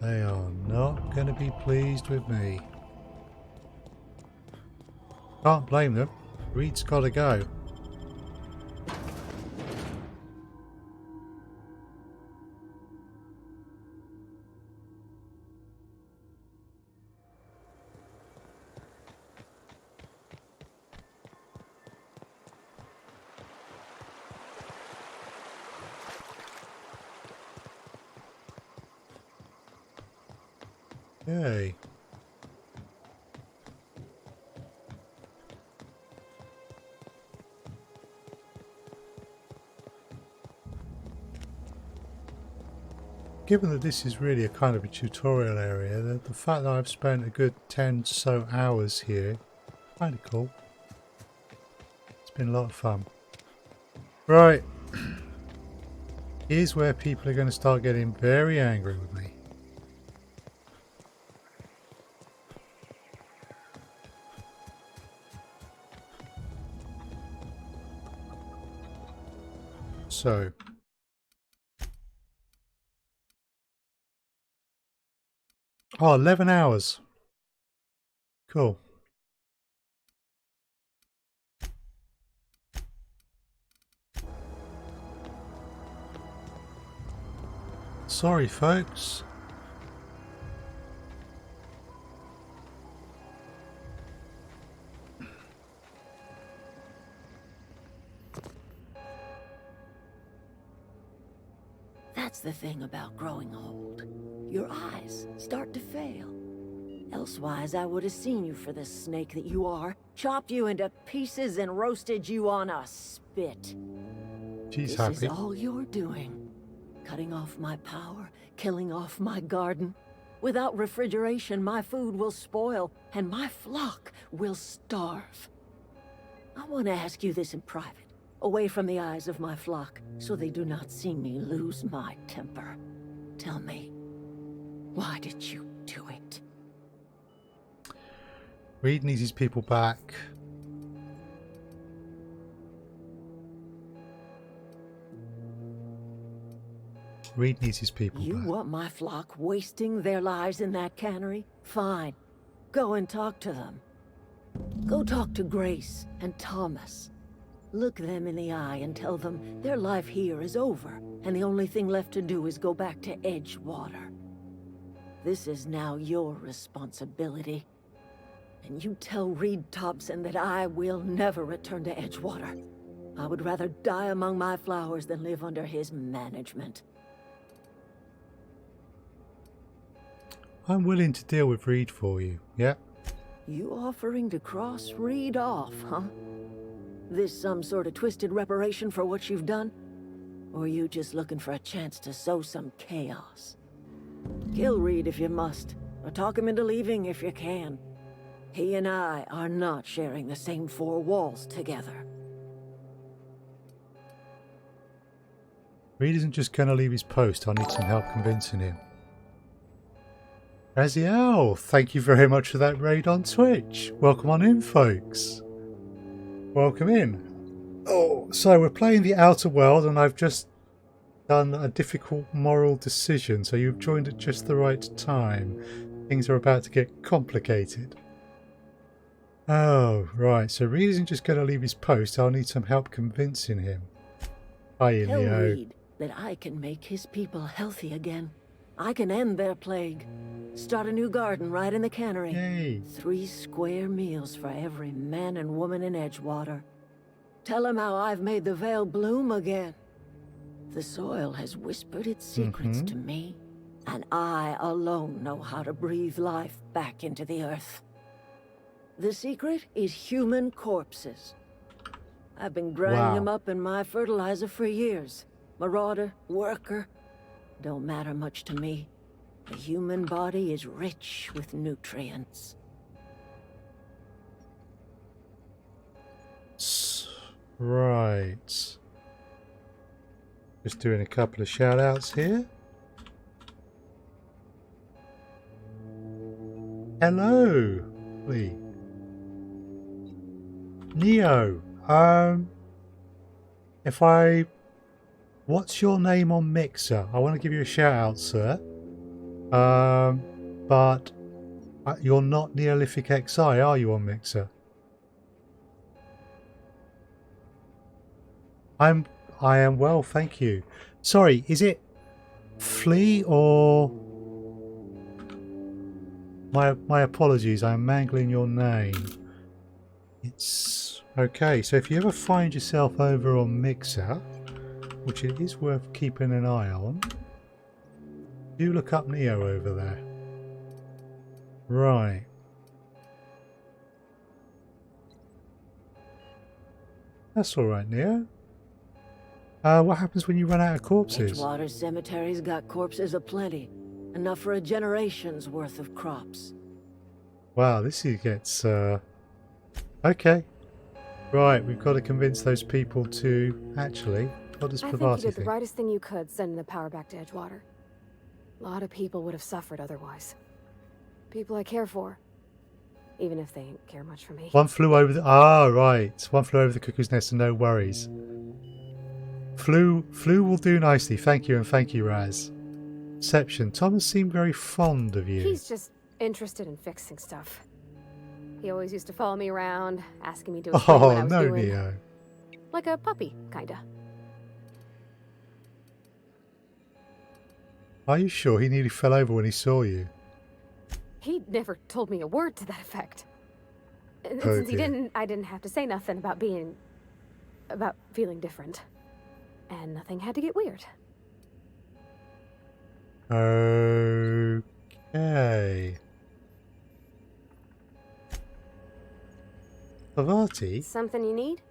They are not going to be pleased with me. Can't blame them. Reed's got to go. Yay. Given that this is really a kind of a tutorial area, the fact that I've spent a good 10 so hours here, kind of cool. It's been a lot of fun. Right. Here's where people are going to start getting very angry with me. So. Oh, 11 hours. Cool. Sorry, folks. That's the thing about growing old. Your eyes start to fail. Elsewise, I would have seen you for the snake that you are, chopped you into pieces and roasted you on a spit. She's This happy. is all you're doing. Cutting off my power, killing off my garden. Without refrigeration, my food will spoil, and my flock will starve. I want to ask you this in private, away from the eyes of my flock, so they do not see me lose my temper. Tell me, why did you do it? Reed needs his people back. Reed needs his people You back. want my flock wasting their lives in that cannery? Fine. Go and talk to them. Go talk to Grace and Thomas. Look them in the eye and tell them their life here is over, and the only thing left to do is go back to Edgewater. This is now your responsibility. And you tell Reed Thompson that I will never return to Edgewater. I would rather die among my flowers than live under his management. I'm willing to deal with Reed for you. Yeah. You offering to cross Reed off, huh? This some sort of twisted reparation for what you've done? Or you just looking for a chance to sow some chaos? Kill Reed if you must, or talk him into leaving if you can. He and I are not sharing the same four walls together. Reed isn't just going to leave his post. I need some help convincing him. Raziel, thank you very much for that raid on Twitch. Welcome on in, folks. Welcome in. Oh, so we're playing the Outer World, and I've just done a difficult moral decision, so you've joined at just the right time. Things are about to get complicated. Oh, right, so Reed isn't just going to leave his post. I'll need some help convincing him. Hi, Tell Leo. Reed that I can make his people healthy again. I can end their plague. Start a new garden right in the cannery. Yay. 3 square meals for every man and woman in Edgewater. Tell him how I've made the Vale bloom again. The soil has whispered its secrets to me, and I alone know how to breathe life back into the earth. The secret is human corpses. I've been grinding them up in my fertilizer for years. Marauder, worker, don't matter much to me. The human body is rich with nutrients. Right. Just doing a couple of shout outs here. Hello, Lee. Neo, what's your name on Mixer? I want to give you a shout out, sir. But you're not Neolithic XI, are you, on Mixer? I am well, thank you. Sorry, is it Flea or... My apologies, I'm mangling your name. It's... Okay, so if you ever find yourself over on Mixer, which it is worth keeping an eye on, do look up Neo over there. Right. That's alright, Neo. What happens when you run out of corpses? Edgewater Cemetery's got corpses aplenty. Enough for a generation's worth of crops. Wow, this gets... Okay. Right, we've got to convince those people to... Actually, what does I think Pravati you did the think? rightest thing you could, sending the power back to Edgewater. A lot of people would have suffered otherwise. People I care for. Even if they ain't care much for me. One flew over the... Ah, right. One flew over the cuckoo's nest and no worries. Flu will do nicely. Thank you, and thank you, Raz. Perception. Thomas seemed very fond of you. He's just interested in fixing stuff. He always used to follow me around, asking me to explain what I Oh, was no, doing. Neo. Like a puppy, kinda. Are you sure he nearly fell over when he saw you? He never told me a word to that effect. And Oh, since he dear. didn't, I didn't have to say nothing about feeling different. And nothing had to get weird. Okay. Pavati? Something you need?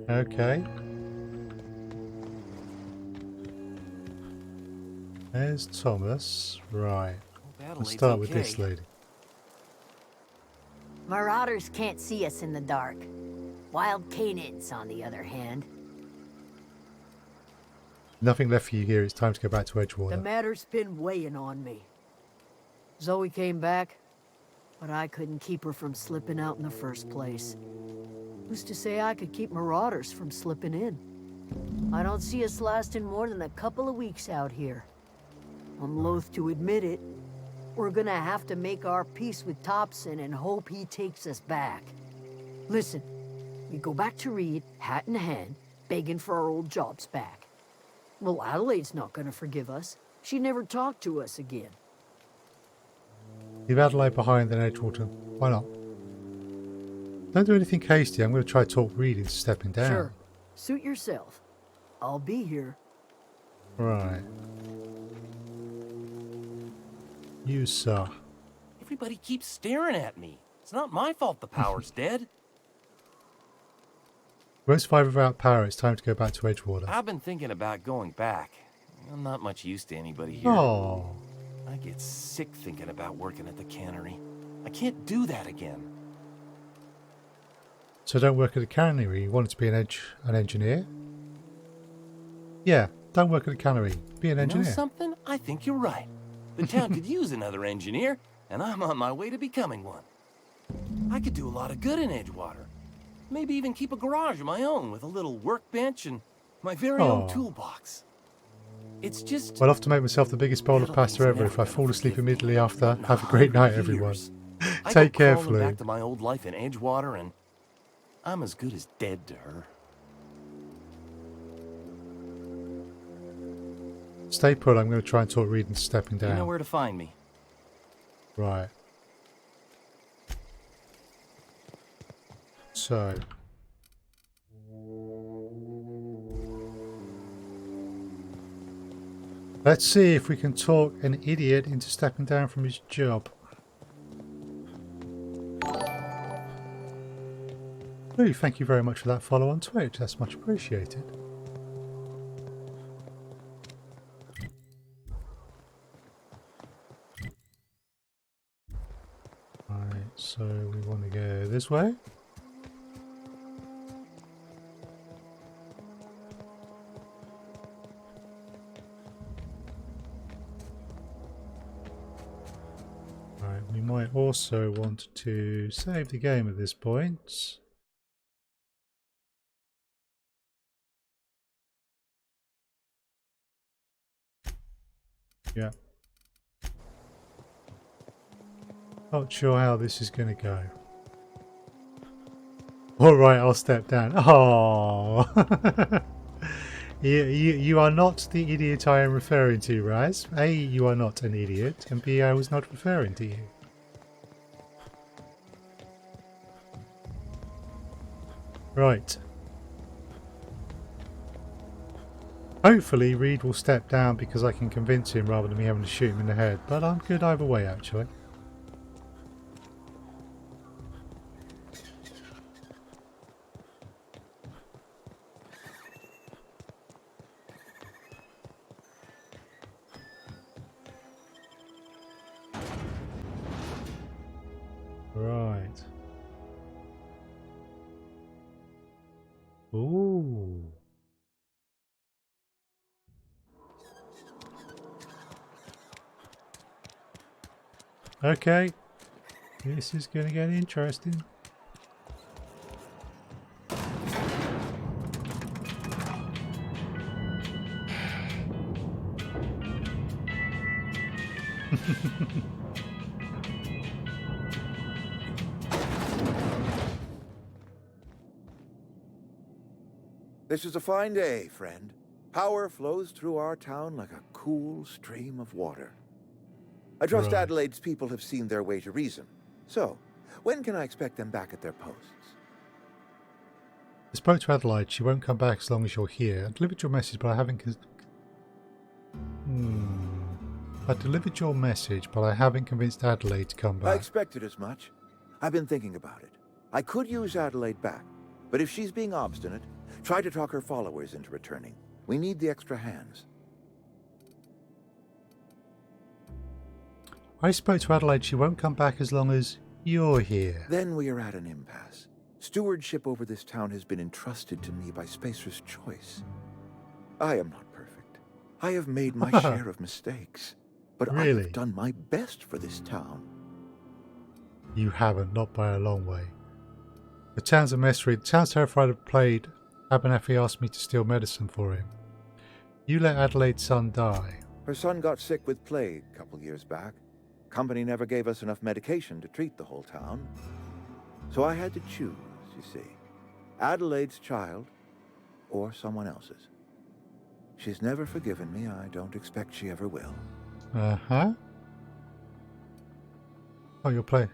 Okay. There's Thomas. Right. Let's start with this lady. Marauders can't see us in the dark. Wild Canids, on the other hand. Nothing left for you here. It's time to go back to The Edgewater. matter's been weighing on me. Zoe came back, but I couldn't keep her from slipping out in the first place. Who's to say I could keep marauders from slipping in? I don't see us lasting more than a couple of weeks out here. I'm loath to admit it. We're gonna have to make our peace with Thompson and hope he takes us back. Listen, we go back to Reed, hat in hand, begging for our old jobs back. Well, Adelaide's not gonna forgive us. She never talked to us again. Leave Adelaide behind then Edgewater. Why not? Don't do anything hasty. I'm going to try to talk Reed into stepping down. Sure. Suit yourself. I'll be here. Right. You, sir. Everybody keeps staring at me. It's not my fault the power's dead. Won't survive without power. It's time to go back to Edgewater. I've been thinking about going back. I'm not much use to anybody here. Oh. I get sick thinking about working at the cannery. I can't do that again. So don't work at the cannery. You wanted to be an engineer? Yeah, don't work at the cannery. Be an engineer. You know something? I think you're right. The town could use another engineer, and I'm on my way to becoming one. I could do a lot of good in Edgewater. Maybe even keep a garage of my own with a little workbench and my very own toolbox. It's just... I'll have to make myself the biggest bowl of pasta ever if I fall asleep immediately after. Have a great night, everyone. Take care, Flu. Back to my old life in Edgewater, and I'm as good as dead to her. Stay put. I'm going to try and talk Reed into stepping down. You know where to find me. Right. So. Let's see if we can talk an idiot into stepping down from his job. Lou, thank you very much for that follow on Twitch. That's much appreciated. Right, so we want to go this way. Right, we might also want to save the game at this point. Yeah. Not sure how this is going to go. Alright, I'll step down. Oh, you are not the idiot I am referring to, Raz. A, you are not an idiot, and B, I was not referring to you. Right. Hopefully Reed will step down because I can convince him rather than me having to shoot him in the head, but I'm good either way actually. Right. Ooh. Okay, this is going to get interesting. This is a fine day, friend. Power flows through our town like a cool stream of water. I trust Right. Adelaide's people have seen their way to reason. So, when can I expect them back at their posts? I spoke to Adelaide. She won't come back as long as you're here. I delivered your message, but I haven't... I delivered your message, but I haven't convinced Adelaide to come I back. expected as much. I've been thinking about it. I could use Adelaide back, but if she's being obstinate, try to talk her followers into returning. We need the extra hands. I spoke to Adelaide. She won't come back as long as you're here. Then we are at an impasse. Stewardship over this town has been entrusted to me by Spacer's Choice. I am not perfect. I have made my share of mistakes. But I Really? have done my best for this town. You haven't, not by a long way. The town's a mystery. The town's terrified of plague. Abernathy asked me to steal medicine for him. You let Adelaide's son die. Her son got sick with plague a couple years back. Company never gave us enough medication to treat the whole town. So I had to choose, you see. Adelaide's child or someone else's. She's never forgiven me. I don't expect she ever will. Uh-huh. Oh, you'll play.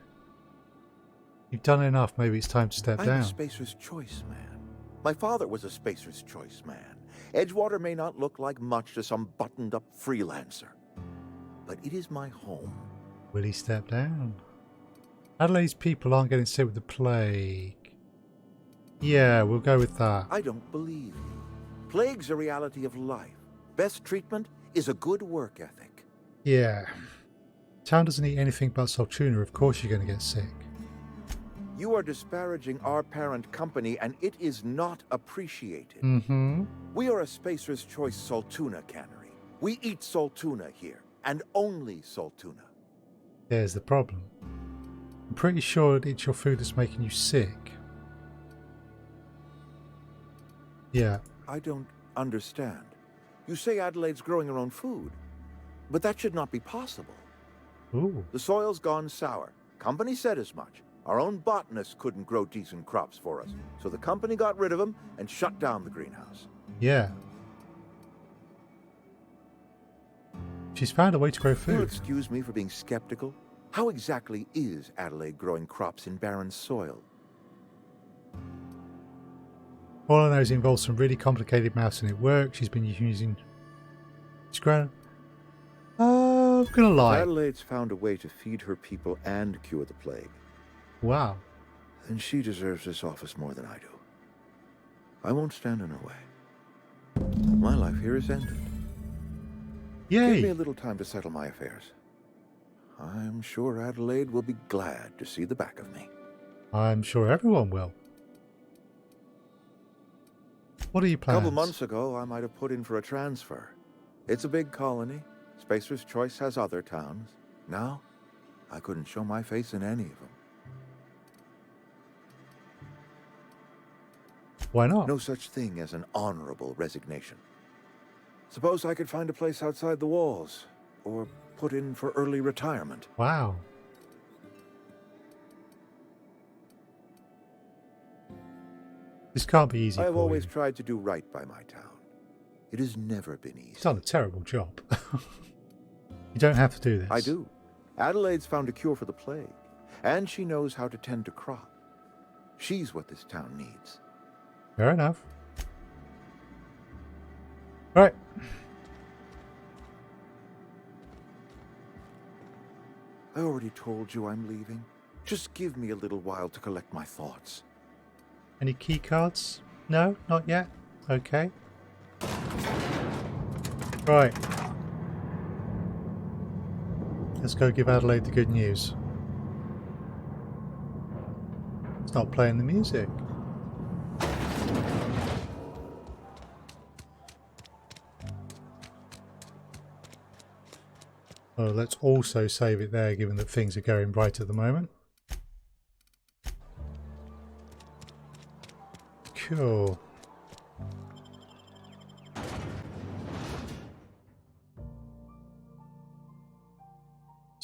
You've done enough. Maybe it's time to step I'm down. a Spacer's Choice man. My father was a Spacer's Choice man. Edgewater may not look like much to some buttoned-up freelancer, but it is my home. Will he step down? Adelaide's people aren't getting sick with the plague. Yeah, we'll go with that. I don't believe you. Plague's a reality of life. Best treatment is a good work ethic. Yeah. Town doesn't eat anything but Saltuna. Of course you're going to get sick. You are disparaging our parent company, and it is not appreciated. Mm-hmm. We are a Spacer's Choice Saltuna cannery. We eat Saltuna here, and only Saltuna. There's the problem. I'm pretty sure it's your food that's making you sick. Yeah. I don't understand. You say Adelaide's growing her own food, but that should not be possible. Ooh. The soil's gone sour. Company said as much. Our own botanists couldn't grow decent crops for us, so the company got rid of them and shut down the greenhouse. Yeah. She's found a way to grow You'll food. excuse me for being skeptical. How exactly is Adelaide growing crops in barren soil? All I know is it involves some really complicated maths and it works. She's been using... She's grown... I'm gonna lie. Adelaide's found a way to feed her people and cure the plague. Wow. And she deserves this office more than I do. I won't stand in her way. My life here is ended. Give me a Yay! little time to settle my affairs. I'm sure Adelaide will be glad to see the back of me. I'm sure everyone will. What are your A plans? couple months ago, I might have put in for a transfer. It's a big colony. Spacer's Choice has other towns. Now, I couldn't show my face in any of them. Why not? No such thing as an honorable resignation. Suppose I could find a place outside the walls, or put in for early retirement. Wow. This can't be easy I've for always you. tried to do right by my town. It has never been easy. You've done a terrible job. You don't have to do this. I do. Adelaide's found a cure for the plague, and she knows how to tend to crop. She's what this town needs. Fair enough. Right. I already told you I'm leaving. Just give me a little while to collect my thoughts. Any key cards? No, not yet. Okay. Right. Let's go give Adelaide the good news. Start playing the music. Oh, let's also save it there, given that things are going right at the moment. Cool.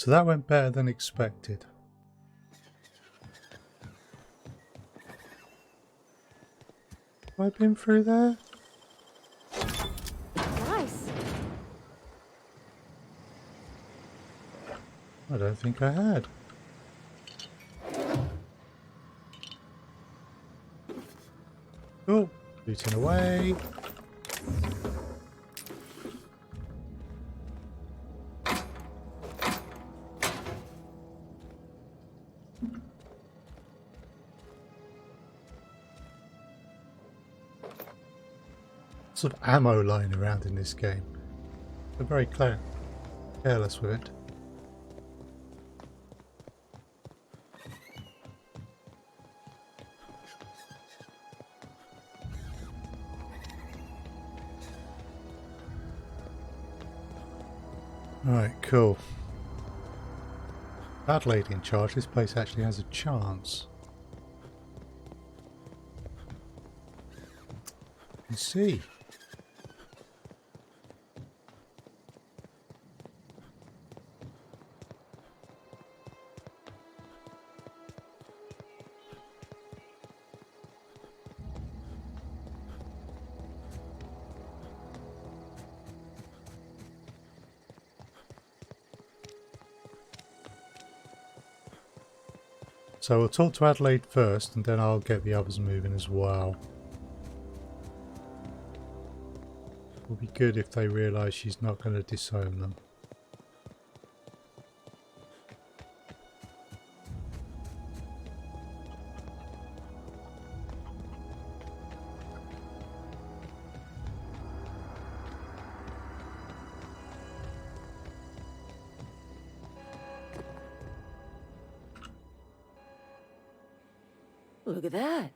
So that went better than expected. Have I been through there? Nice. I don't think I had. Oh, shooting away. Sort of ammo lying around in this game. I'm very careless with it. Alright, cool. Adelaide in charge. This place actually has a chance. Let's see. So we'll talk to Adelaide first and then I'll get the others moving as well. It will be good if they realise she's not going to disown them. Look at that.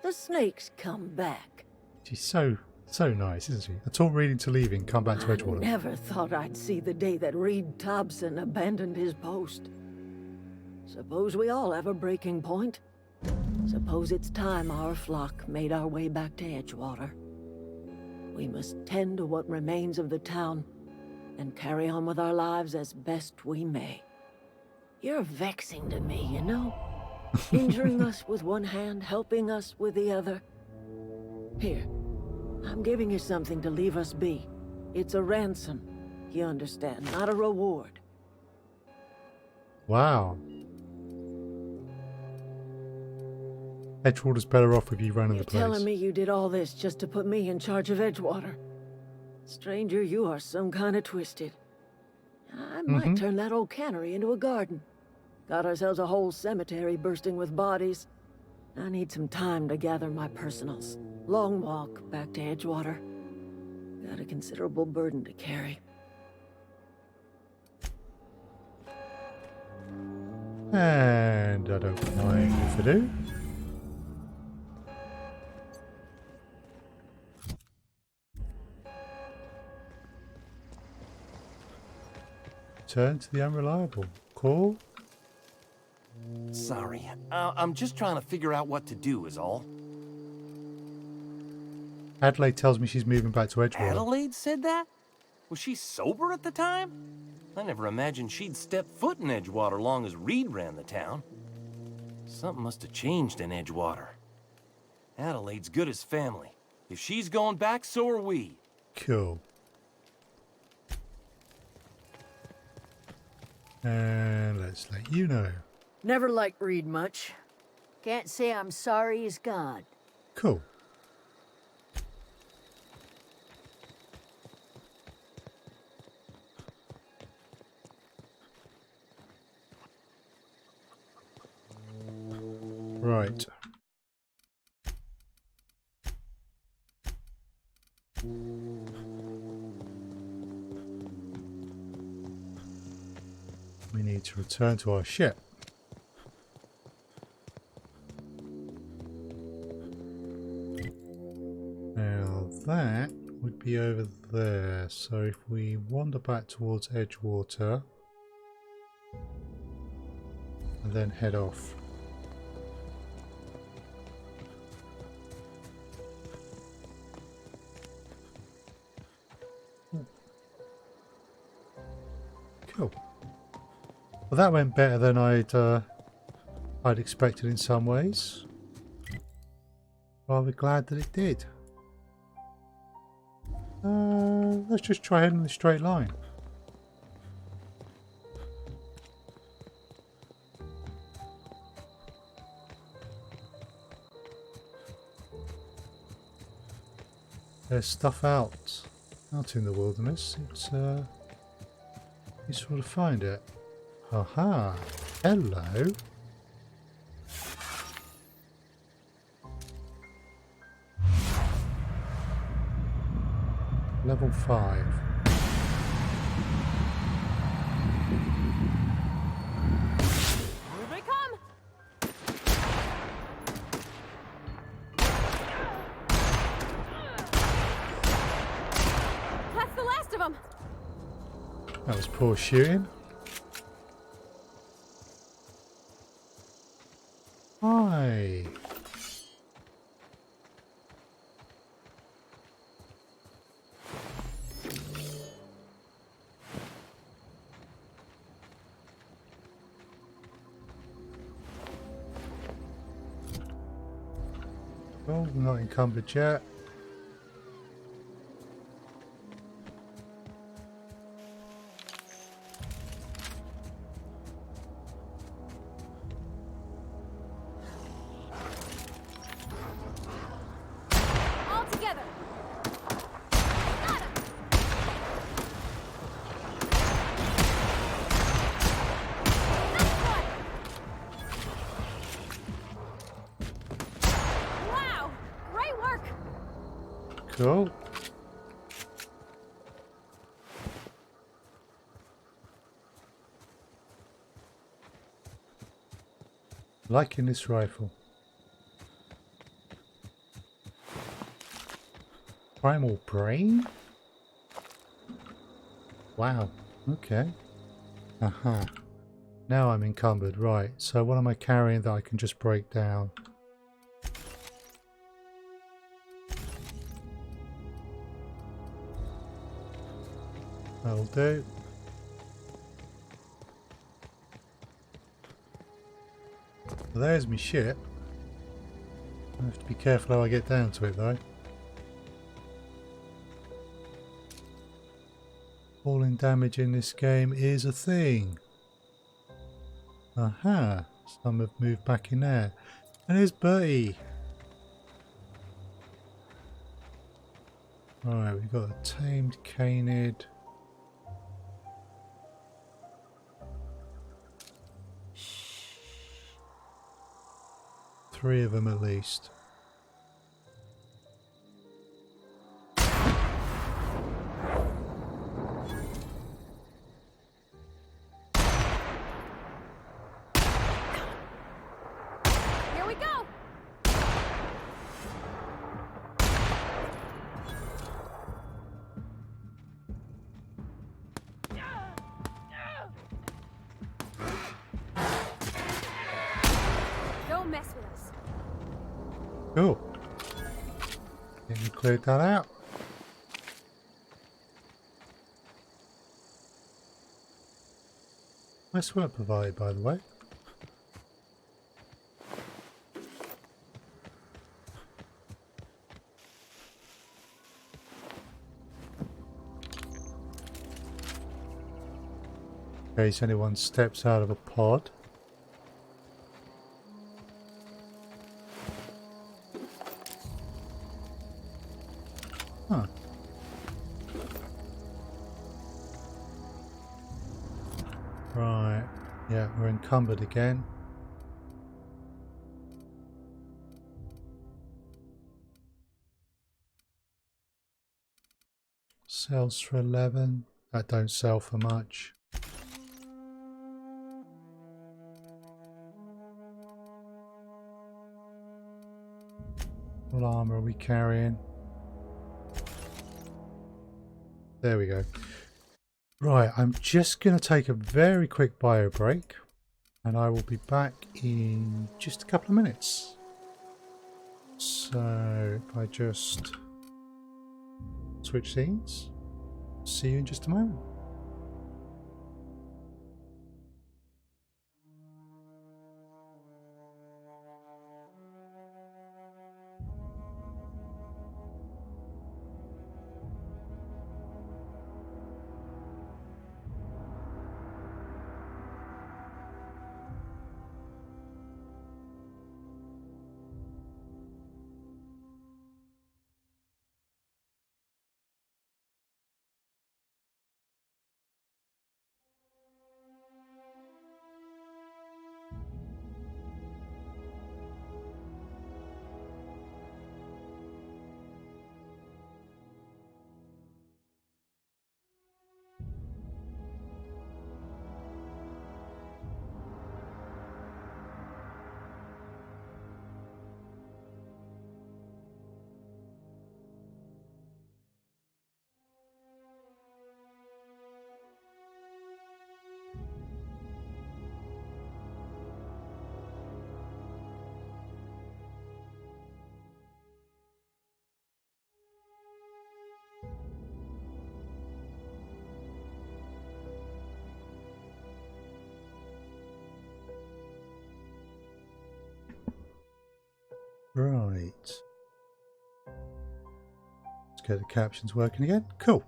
The snake's come back. She's so nice, isn't she? A talk reading to leaving, come back to I Edgewater. never thought I'd see the day that Reed Thompson abandoned his post. Suppose we all have a breaking point. Suppose it's time our flock made our way back to Edgewater. We must tend to what remains of the town and carry on with our lives as best we may. You're vexing to me, you know? Injuring us with one hand, helping us with the other. Here, I'm giving you something to leave us be. It's a ransom, you understand, not a reward. Wow. Edgewater's better off with you running the place. You're telling me you did all this just to put me in charge of Edgewater? Stranger, you are some kind of twisted. I might turn that old cannery into a garden. Got ourselves a whole cemetery bursting with bodies. I need some time to gather my personals. Long walk back to Edgewater. Got a considerable burden to carry. And I don't mind if I do. Turn to the unreliable. Cool. Sorry, I'm just trying to figure out what to do is all. Adelaide tells me she's moving back to Edgewater. Adelaide said that? Was she sober at the time? I never imagined she'd step foot in Edgewater long as Reed ran the town. Something must have changed in Edgewater. Adelaide's good as family. If she's going back, so are we. Cool. And let's let you know. Never liked Reed much. Can't say I'm sorry he's gone. Cool. Right. We need to return to our ship. Now that would be over there. So if we wander back towards Edgewater and then head off. Cool. Well, that went better than I'd expected in some ways. Rather glad that it did. Let's just try heading in a straight line. There's stuff out in the wilderness. It's useful to find it. Aha! Hello. Level 5. Here they come! That's the last of them! That was poor shooting. Hi. Well, we're not encumbered yet. All together! Got 'em! Nice one! Wow! Great work! Cool. Liking this rifle. Primal brain? Wow. Okay. Aha. Now I'm encumbered. Right. So what am I carrying that I can just break down? That'll do. Well, there's my ship. I have to be careful how I get down to it though. Falling damage in this game is a thing. Aha! Some have moved back in there. And there's Bertie. Alright, we've got a tamed canid. Three of them at least. Here we go! Don't mess with us. Cool. Getting cleared that out. Nice work provided, by the way. In case anyone steps out of a pod. Huh. Right. Yeah, we're encumbered again. Sells for 11. That don't sell for much. What armor are we carrying? There we go. Right, I'm just going to take a very quick bio break and I will be back in just a couple of minutes. So if I just switch scenes, see you in just a moment. Right. Let's get the captions working again. Cool.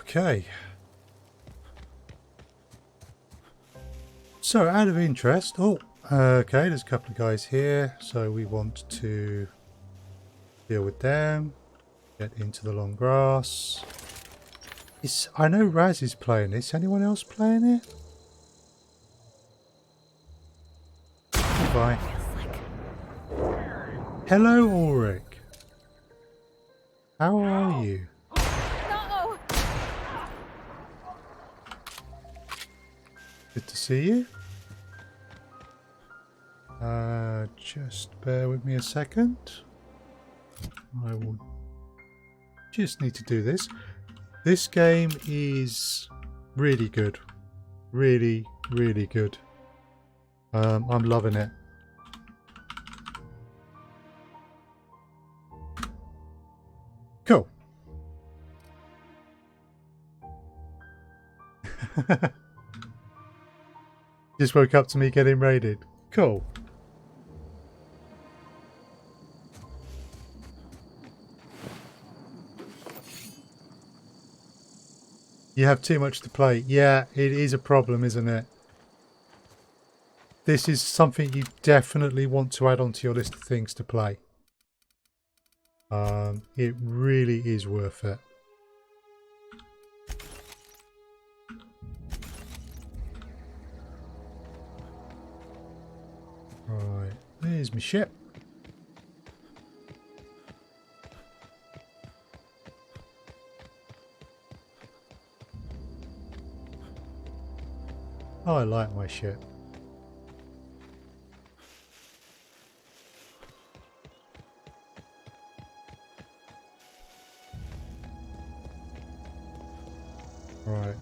Okay. So, out of interest, okay, there's a couple of guys here, so we want to deal with them. Get into the long grass. I know Raz is playing this. Anyone else playing it? Bye. Hello, Ulrich. How are you? No! Good to see you. Just bear with me a second. I will just need to do this. This game is really good. Really, really good. I'm loving it. Cool. Just woke up to me getting raided. Cool. You have too much to play. Yeah, it is a problem, isn't it? This is something you definitely want to add onto your list of things to play. It really is worth it. Right, there's my ship. Oh, I like my ship. Right.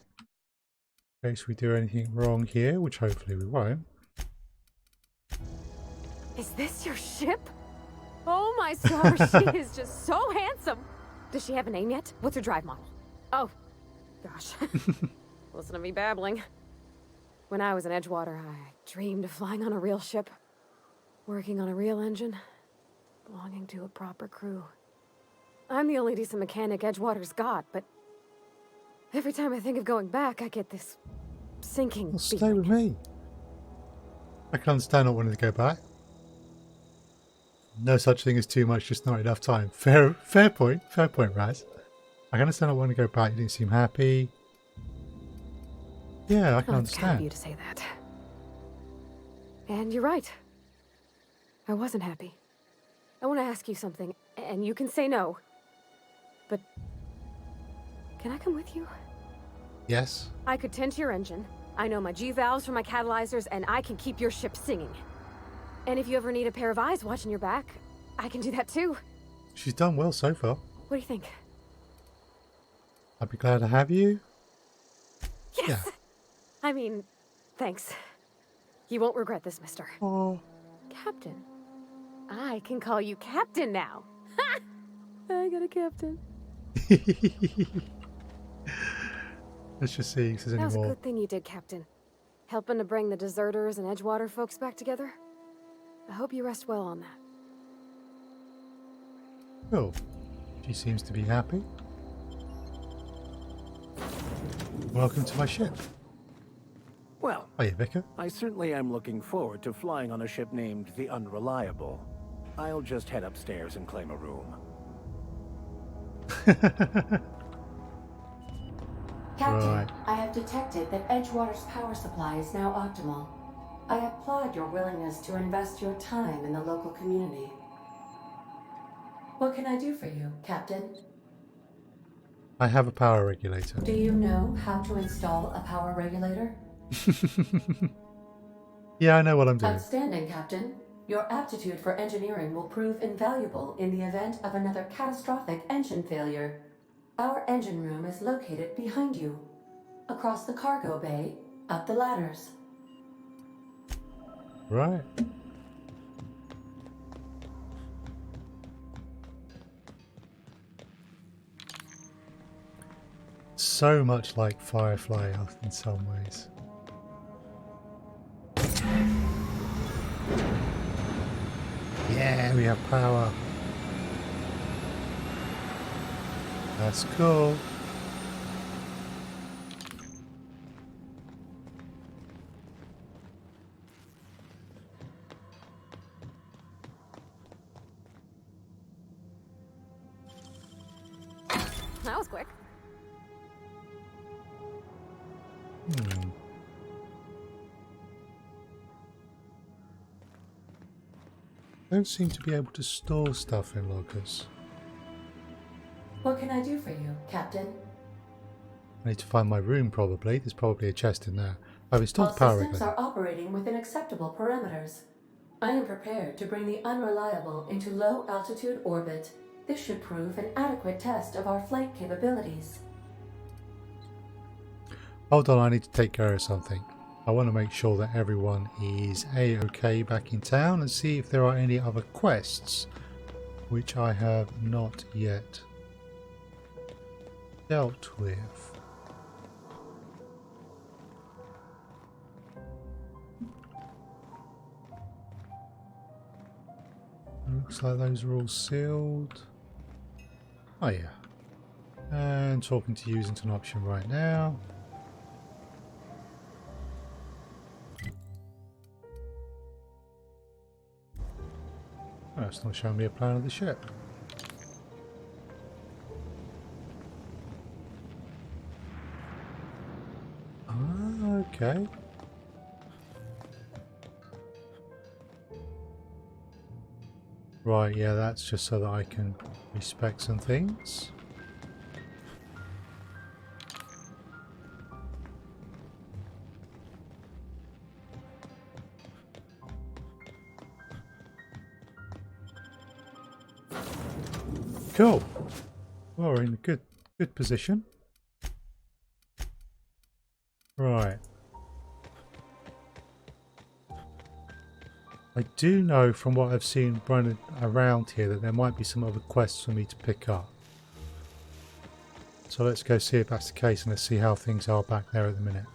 In case we do anything wrong here, which hopefully we won't. Is this your ship? Oh my stars, she is just so handsome. Does she have a name yet? What's her drive model? Oh, gosh. Listen to me babbling. When I was in Edgewater, I dreamed of flying on a real ship, working on a real engine, belonging to a proper crew. I'm the only decent mechanic Edgewater's got, but every time I think of going back, I get this sinking Well, stay feeling. with me. I can understand not wanting to go back. No such thing as too much, just not enough time. Fair point, Raz. I can understand not wanting to go back. You didn't seem happy. Yeah, I can Oh, it's kind of understand. you to say that. And you're right. I wasn't happy. I want to ask you something, and you can say no. But can I come with you? Yes. I could tend to your engine. I know my G-valves for my catalyzers, and I can keep your ship singing. And if you ever need a pair of eyes watching your back, I can do that too. She's done well so far. What do you think? I'd be glad to have you. Yes! Yeah. I mean, thanks. You won't regret this, mister. Oh. Captain. I can call you Captain now. Ha! I got a captain. Let's just see if there's That any was a more. good thing you did, Captain. Helping to bring the deserters and Edgewater folks back together. I hope you rest well on that. Cool. She seems to be happy. Welcome to my ship. Well, Hiya, Vicar. I certainly am looking forward to flying on a ship named the Unreliable. I'll just head upstairs and claim a room. Captain, Right. I have detected that Edgewater's power supply is now optimal. I applaud your willingness to invest your time in the local community. What can I do for you, Captain? I have a power regulator. Do you know how to install a power regulator? Yeah, I know what I'm doing. Outstanding, Captain. Your aptitude for engineering will prove invaluable in the event of another catastrophic engine failure. Our engine room is located behind you. Across the cargo bay, up the ladders. Right. So much like Firefly in some ways. Yeah, we have power. That's cool. That was quick. Don't seem to be able to store stuff in lockers. What can I do for you, Captain? I need to find my room probably. There's probably a chest in there. I've All installed power systems regulator. are operating within acceptable parameters. I am prepared to bring the Unreliable into low-altitude orbit. This should prove an adequate test of our flight capabilities. Hold on, I need to take care of something. I want to make sure that everyone is A-OK back in town and see if there are any other quests which I have not yet dealt with. Looks like those are all sealed. Oh yeah. And talking to you isn't an option right now. Oh, it's not showing me a plan of the ship. Ah, okay. Right, yeah, that's just so that I can respec some things. Cool. Well, we're in a good position. Right. I do know from what I've seen running around here that there might be some other quests for me to pick up. So let's go see if that's the case and let's see how things are back there at the minute.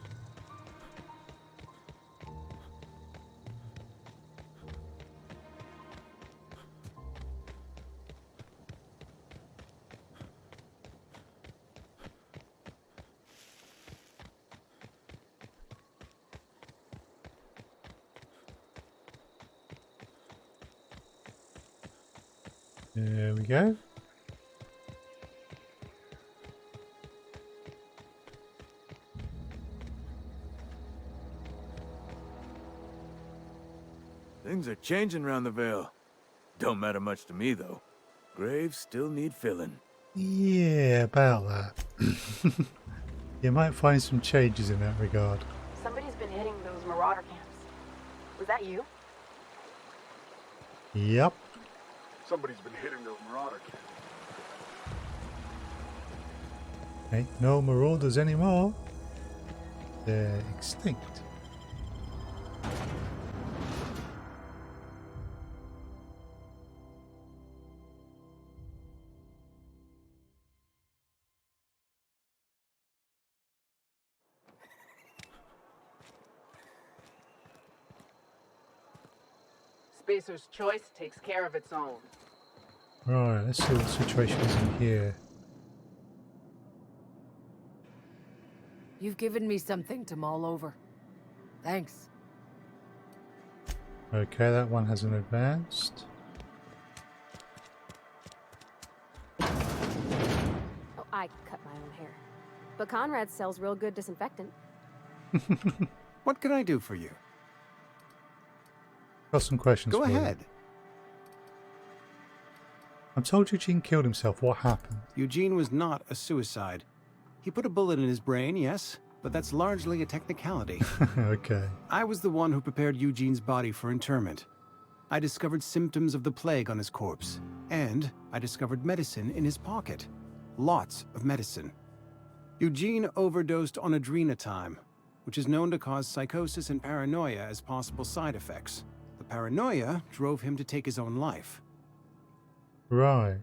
There we go. Things are changing around the Vale. Don't matter much to me, though. Graves still need filling. Yeah, about that. You might find some changes in that regard. Somebody's been hitting those marauder camps. Was that you? Yep. Somebody's been hitting those marauder camps. Ain't no marauders anymore. They're extinct. Spacer's Choice takes care of its own. Right, let's see what the situation is in here. You've given me something to mull over. Thanks. Okay, that one hasn't advanced. Oh, I cut my own hair. But Conrad sells real good disinfectant. What can I do for you? Got some questions Go for you. ahead. I'm told Eugene killed himself. What happened? Eugene was not a suicide. He put a bullet in his brain, yes, but that's largely a technicality. Okay. I was the one who prepared Eugene's body for interment. I discovered symptoms of the plague on his corpse, and I discovered medicine in his pocket. Lots of medicine. Eugene overdosed on adrenatime, which is known to cause psychosis and paranoia as possible side effects. The paranoia drove him to take his own life. Right.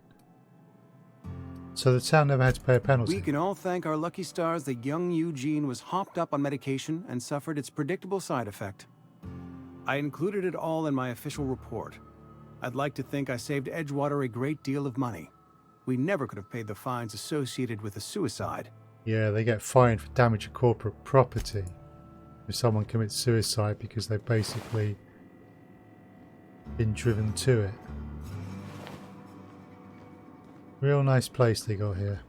So the town never had to pay a penalty. We can all thank our lucky stars that young Eugene was hopped up on medication and suffered its predictable side effect. I included it all in my official report. I'd like to think I saved Edgewater a great deal of money. We never could have paid the fines associated with a suicide. Yeah, they get fined for damage to corporate property if someone commits suicide because they've basically been driven to it. Real nice place they got here.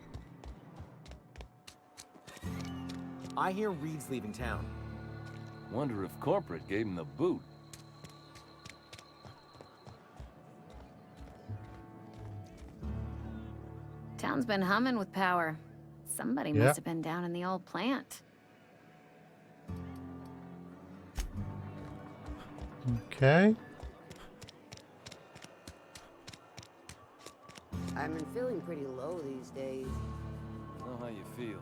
I hear Reed's leaving town. Wonder if corporate gave him the boot. Town's been humming with power. Somebody must have been down in the old plant. Okay. I've been feeling pretty low these days. I know how you feel.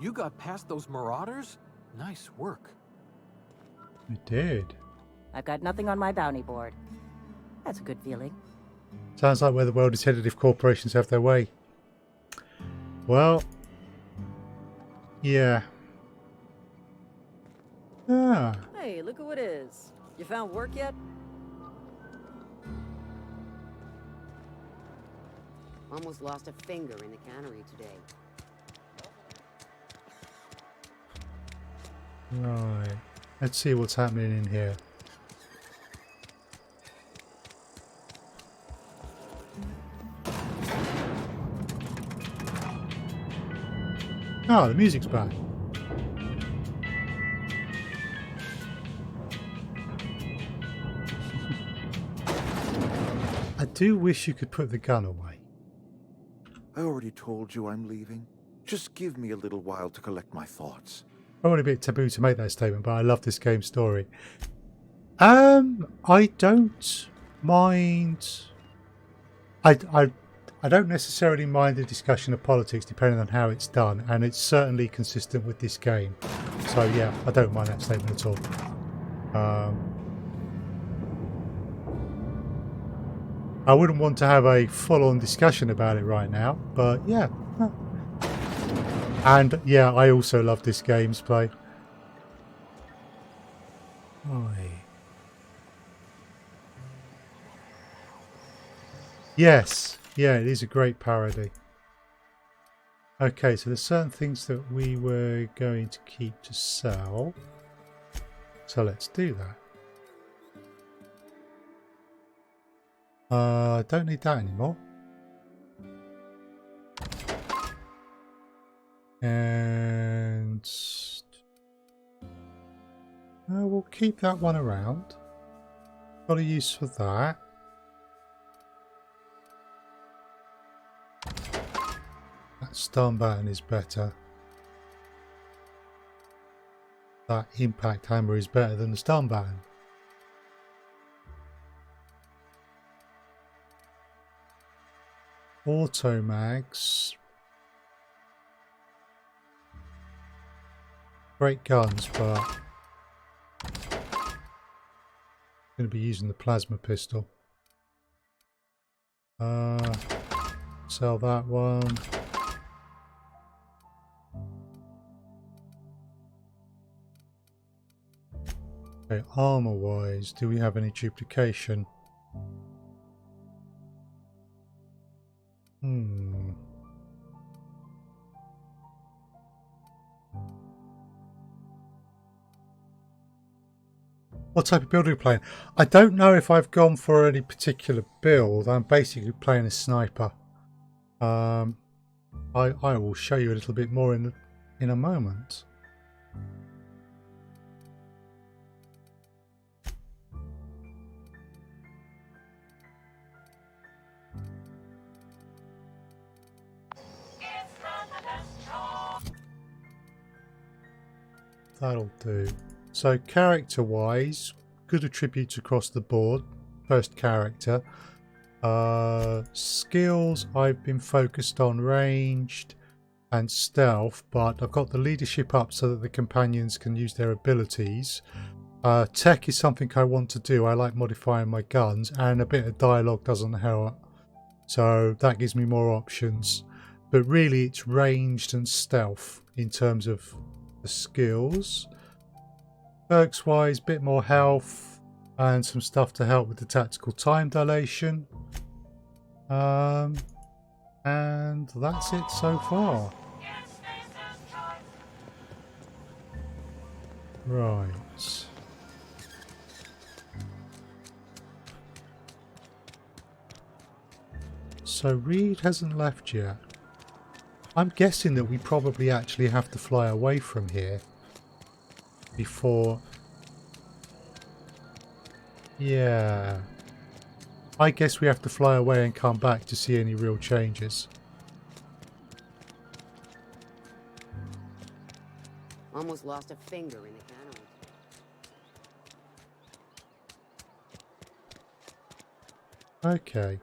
You got past those marauders? Nice work. We did. I've got nothing on my bounty board. That's a good feeling. Sounds like where the world is headed if corporations have their way. Well, yeah. Ah. Hey, look who it is. You found work yet? Almost lost a finger in the cannery today. Right. Let's see what's happening in here. Oh, the music's back. I do wish you could put the gun away. I already told you I'm leaving. Just give me a little while to collect my thoughts. Probably a bit taboo to make that statement, but I love this game's story. I don't mind. I don't necessarily mind the discussion of politics depending on how it's done, and it's certainly consistent with this game. So yeah, I don't mind that statement at all. I wouldn't want to have a full-on discussion about it right now, but yeah. And yeah, I also love this game's play. Yes, yeah, it is a great parody. Okay, so there's certain things that we were going to keep to sell. So let's do that. I don't need that anymore. And we'll keep that one around. Got a use for that. That stun baton is better. That impact hammer is better than the stun baton. Auto mags. Great guns, but I'm going to be using the plasma pistol. Sell that one. Okay, armor wise, do we have any duplication? What type of build are we playing? I don't know if I've gone for any particular build. I'm basically playing a sniper. I will show you a little bit more in a moment. That'll do. So character wise, good attributes across the board. First character. Skills, I've been focused on ranged and stealth, but I've got the leadership up so that the companions can use their abilities. Tech is something I want to do. I like modifying my guns, and a bit of dialogue doesn't hurt. So that gives me more options. But really it's ranged and stealth in terms of the skills. Perks wise, bit more health, and some stuff to help with the tactical time dilation. And that's it so far. Right. So Reed hasn't left yet. I'm guessing that we probably actually have to fly away from here before... Yeah. I guess we have to fly away and come back to see any real changes. Almost lost a finger in the cannery. Okay.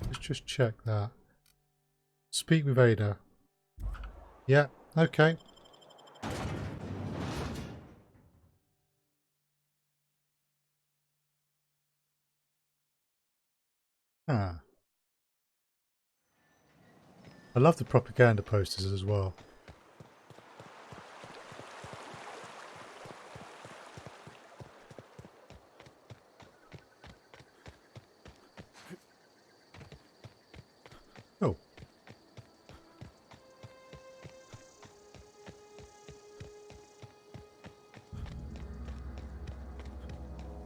Let's just check that. Speak with Ada. Yeah, okay. Ah. I love the propaganda posters as well. Oh.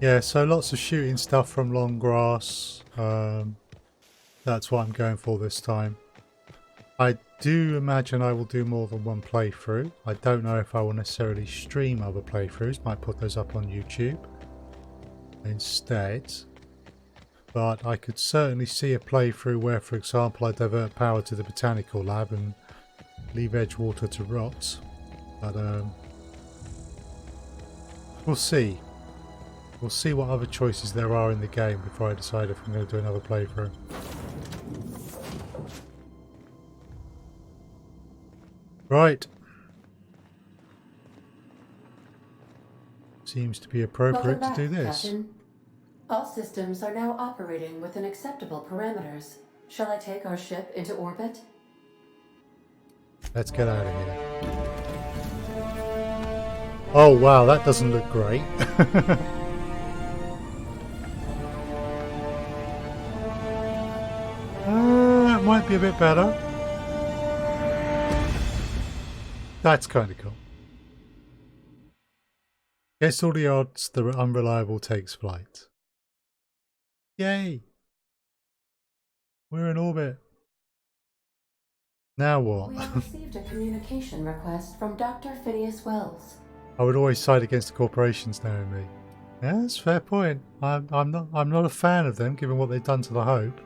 Yeah, so lots of shooting stuff from long grass. That's what I'm going for this time. I do imagine I will do more than one playthrough. I don't know if I will necessarily stream other playthroughs. Might put those up on YouTube instead. But I could certainly see a playthrough where, for example, I divert power to the botanical lab and leave Edgewater to rot. But we'll see. We'll see what other choices there are in the game before I decide if I'm going to do another playthrough. Right. Seems to be appropriate to do this. Captain. All systems are now operating within acceptable parameters. Shall I take our ship into orbit? Let's get out of here. Oh wow, that doesn't look great. That might be a bit better. That's kind of cool. Guess all the odds, the unreliable takes flight. Yay! We're in orbit. Now what? We have received a communication request from Dr. Phineas Wells. I would always side against the corporations knowing me. Yeah, that's a fair point. I'm not a fan of them, given what they've done to the Hope.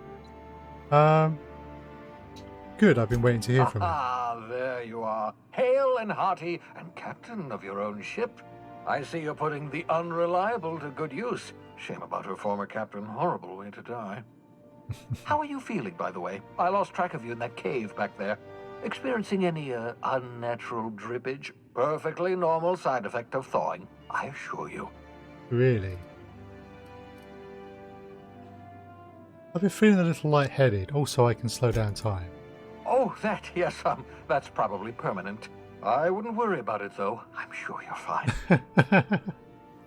Good, I've been waiting to hear from you. Ah, there you are. Hale and hearty, and captain of your own ship. I see you're putting the unreliable to good use. Shame about her former captain. Horrible way to die. How are you feeling, by the way? I lost track of you in that cave back there. Experiencing any unnatural drippage? Perfectly normal side effect of thawing, I assure you. Really? I've been feeling a little lightheaded. Also, I can slow down time. Oh, that, yes, that's probably permanent. I wouldn't worry about it, though. I'm sure you're fine.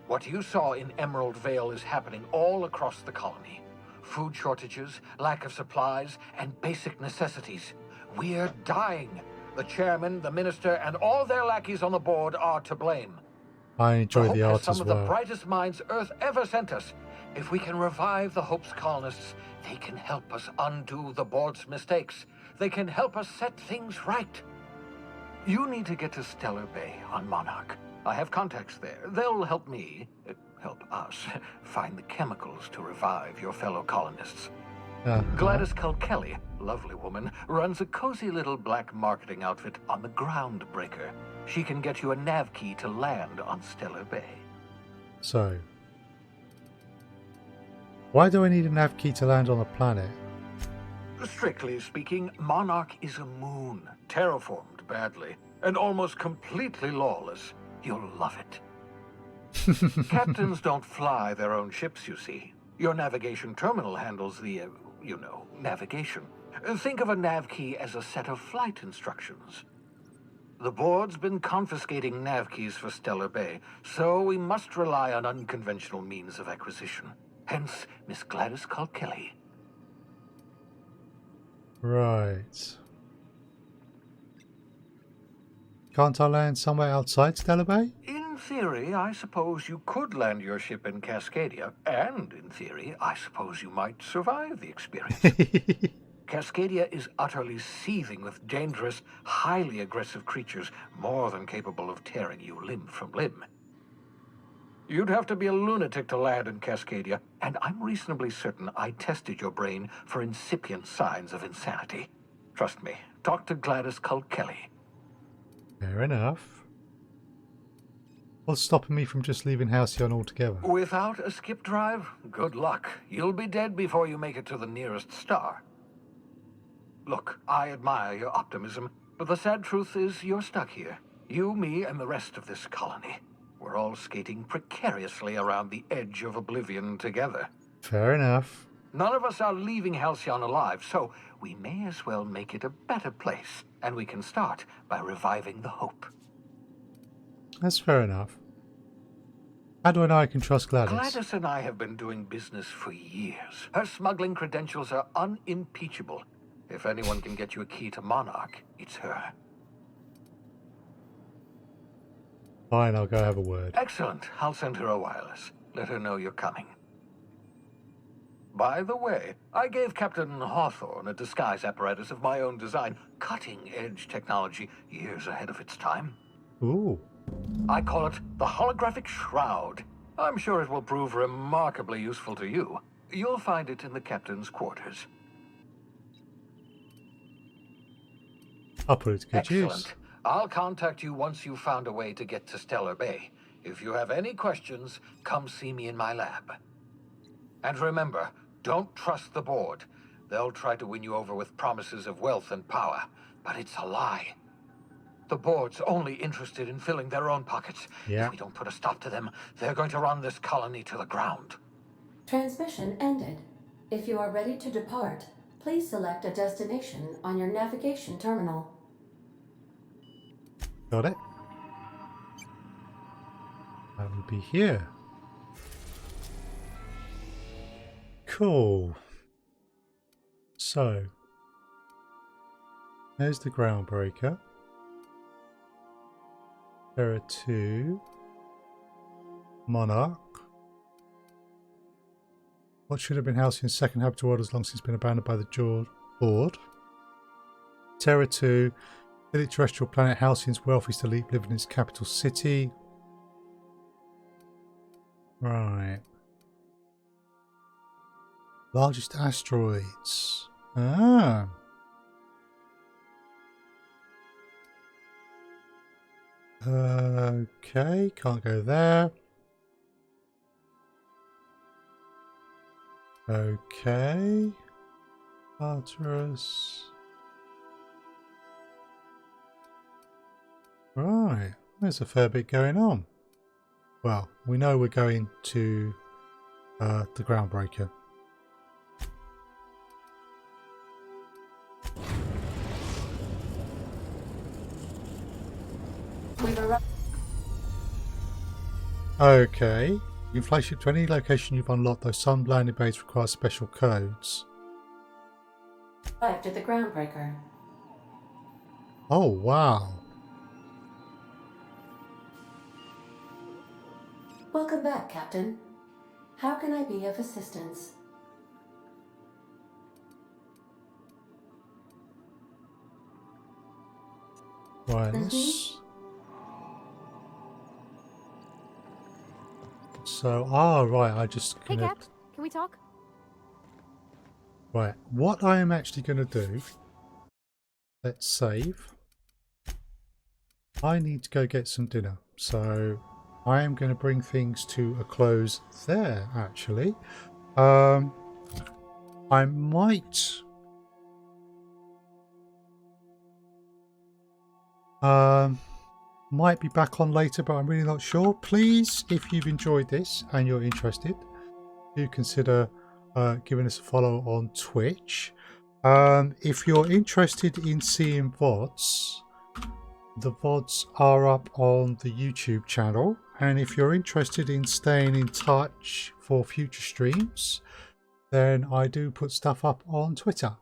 What you saw in Emerald Vale is happening all across the colony. Food shortages, lack of supplies, and basic necessities. We're dying. The chairman, the minister, and all their lackeys on the board are to blame. I enjoy the art as well. Some of the brightest minds Earth ever sent us. If we can revive the Hope's colonists, they can help us undo the board's mistakes. They can help us set things right. You need to get to Stellar Bay on Monarch. I have contacts there. They'll help me, help us, find the chemicals to revive your fellow colonists. Gladys Kelly, lovely woman, runs a cozy little black marketing outfit on the Groundbreaker. She can get you a nav key to land on Stellar Bay. So, why do I need a nav key to land on a planet? Strictly speaking, Monarch is a moon, terraformed badly, and almost completely lawless. You'll love it. Captains don't fly their own ships, you see. Your navigation terminal handles the, navigation. Think of a nav key as a set of flight instructions. The board's been confiscating nav keys for Stellar Bay, so we must rely on unconventional means of acquisition. Hence, Miss Gladys Kilkelly. Right. Can't I land somewhere outside Stellar Bay? In theory, I suppose you could land your ship in Cascadia, and in theory, I suppose you might survive the experience. Cascadia is utterly seething with dangerous, highly aggressive creatures more than capable of tearing you limb from limb. You'd have to be a lunatic to land in Cascadia, and I'm reasonably certain I tested your brain for incipient signs of insanity. Trust me, talk to Gladys Kilkelly. Fair enough. What's stopping me from just leaving Halcyon altogether? Without a skip drive, good luck. You'll be dead before you make it to the nearest star. Look, I admire your optimism, but the sad truth is you're stuck here. You, me, and the rest of this colony. We're all skating precariously around the edge of oblivion together. Fair enough. None of us are leaving Halcyon alive, so we may as well make it a better place, and we can start by reviving the hope. That's fair enough. How do I know I can trust Gladys? Gladys and I have been doing business for years. Her smuggling credentials are unimpeachable. If anyone can get you a key to Monarch, it's her. Fine, I'll go have a word. Excellent. I'll send her a wireless. Let her know you're coming. By the way, I gave Captain Hawthorne a disguise apparatus of my own design. Cutting-edge technology, years ahead of its time. Ooh. I call it the holographic shroud. I'm sure it will prove remarkably useful to you. You'll find it in the captain's quarters. I'll put it to good Excellent. use. I'll contact you once you've found a way to get to Stellar Bay. If you have any questions, come see me in my lab. And remember, don't trust the board. They'll try to win you over with promises of wealth and power, but it's a lie. The board's only interested in filling their own pockets. Yeah. If we don't put a stop to them, they're going to run this colony to the ground. Transmission ended. If you are ready to depart, please select a destination on your navigation terminal. Got it. That would be here. Cool. So, there's the groundbreaker. Terra 2. Monarch. What should have been Halcyon's second habitable world has long since been abandoned by the board. Terra 2. The terrestrial planet Halcyon's wealthiest elite live in its capital city. Right. Largest asteroids. Ah. Okay, can't go there. Okay. Tartarus. Right, there's a fair bit going on. Well, we know we're going to the groundbreaker. Okay, you can fly ship to any location you've unlocked, though some landing bays require special codes. Arrived at the groundbreaker. Oh, wow. Welcome back, Captain. How can I be of assistance? Once. So, right, I just... Hey, Cap, can we talk? Right, what I am actually going to do... Let's save. I need to go get some dinner, so I am going to bring things to a close there, actually. I might... might be back on later, but I'm really not sure. Please, if you've enjoyed this and you're interested, do consider giving us a follow on Twitch. If you're interested in seeing VoDs, the VoDs are up on the YouTube channel, and if you're interested in staying in touch for future streams, then I do put stuff up on Twitter.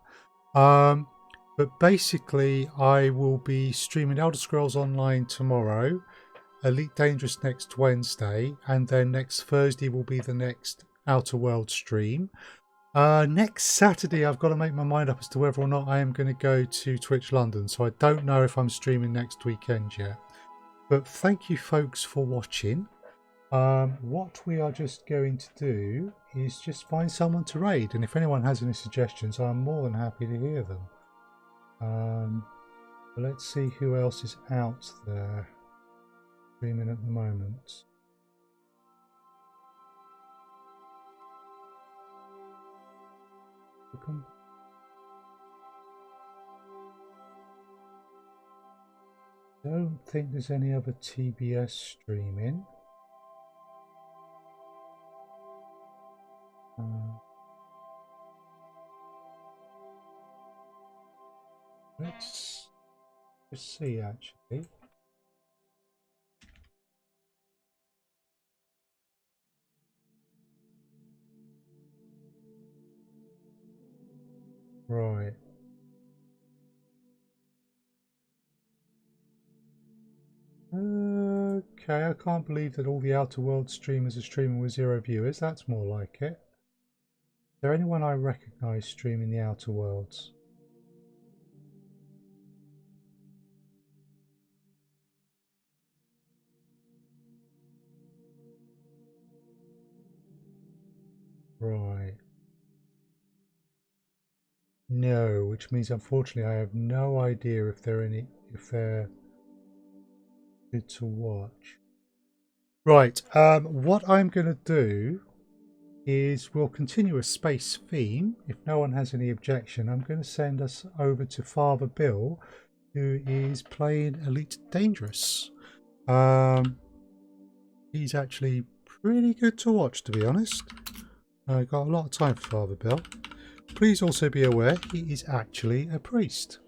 But basically I will be streaming Elder Scrolls Online tomorrow, Elite Dangerous next Wednesday, and then next Thursday will be the next Outer World stream. Next Saturday I've got to make my mind up as to whether or not I am going to go to Twitch London, so I don't know if I'm streaming next weekend yet. But thank you folks for watching. What we are just going to do is just find someone to raid, and if anyone has any suggestions I'm more than happy to hear them. Let's see who else is out there streaming at the moment. Don't think there's any other TBS streaming. Let's just see actually. Right. Okay, I can't believe that all the Outer World streamers are streaming with 0 viewers. That's more like it. Is there anyone I recognise streaming the Outer Worlds? Right. No, which means unfortunately I have no idea if they're good to watch. Right, what I'm going to do is we'll continue a space theme. If no one has any objection, I'm going to send us over to Father Bill, who is playing Elite Dangerous. He's actually pretty good to watch, to be honest. I got a lot of time for Father Bill. Please also be aware he is actually a priest.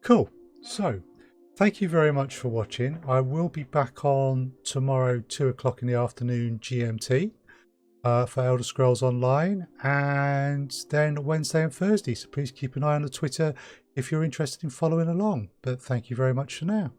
Cool. So, thank you very much for watching. I will be back on tomorrow, 2 o'clock in the afternoon GMT, for Elder Scrolls Online, and then Wednesday and Thursday. So please keep an eye on the Twitter if you're interested in following along. But thank you very much for now.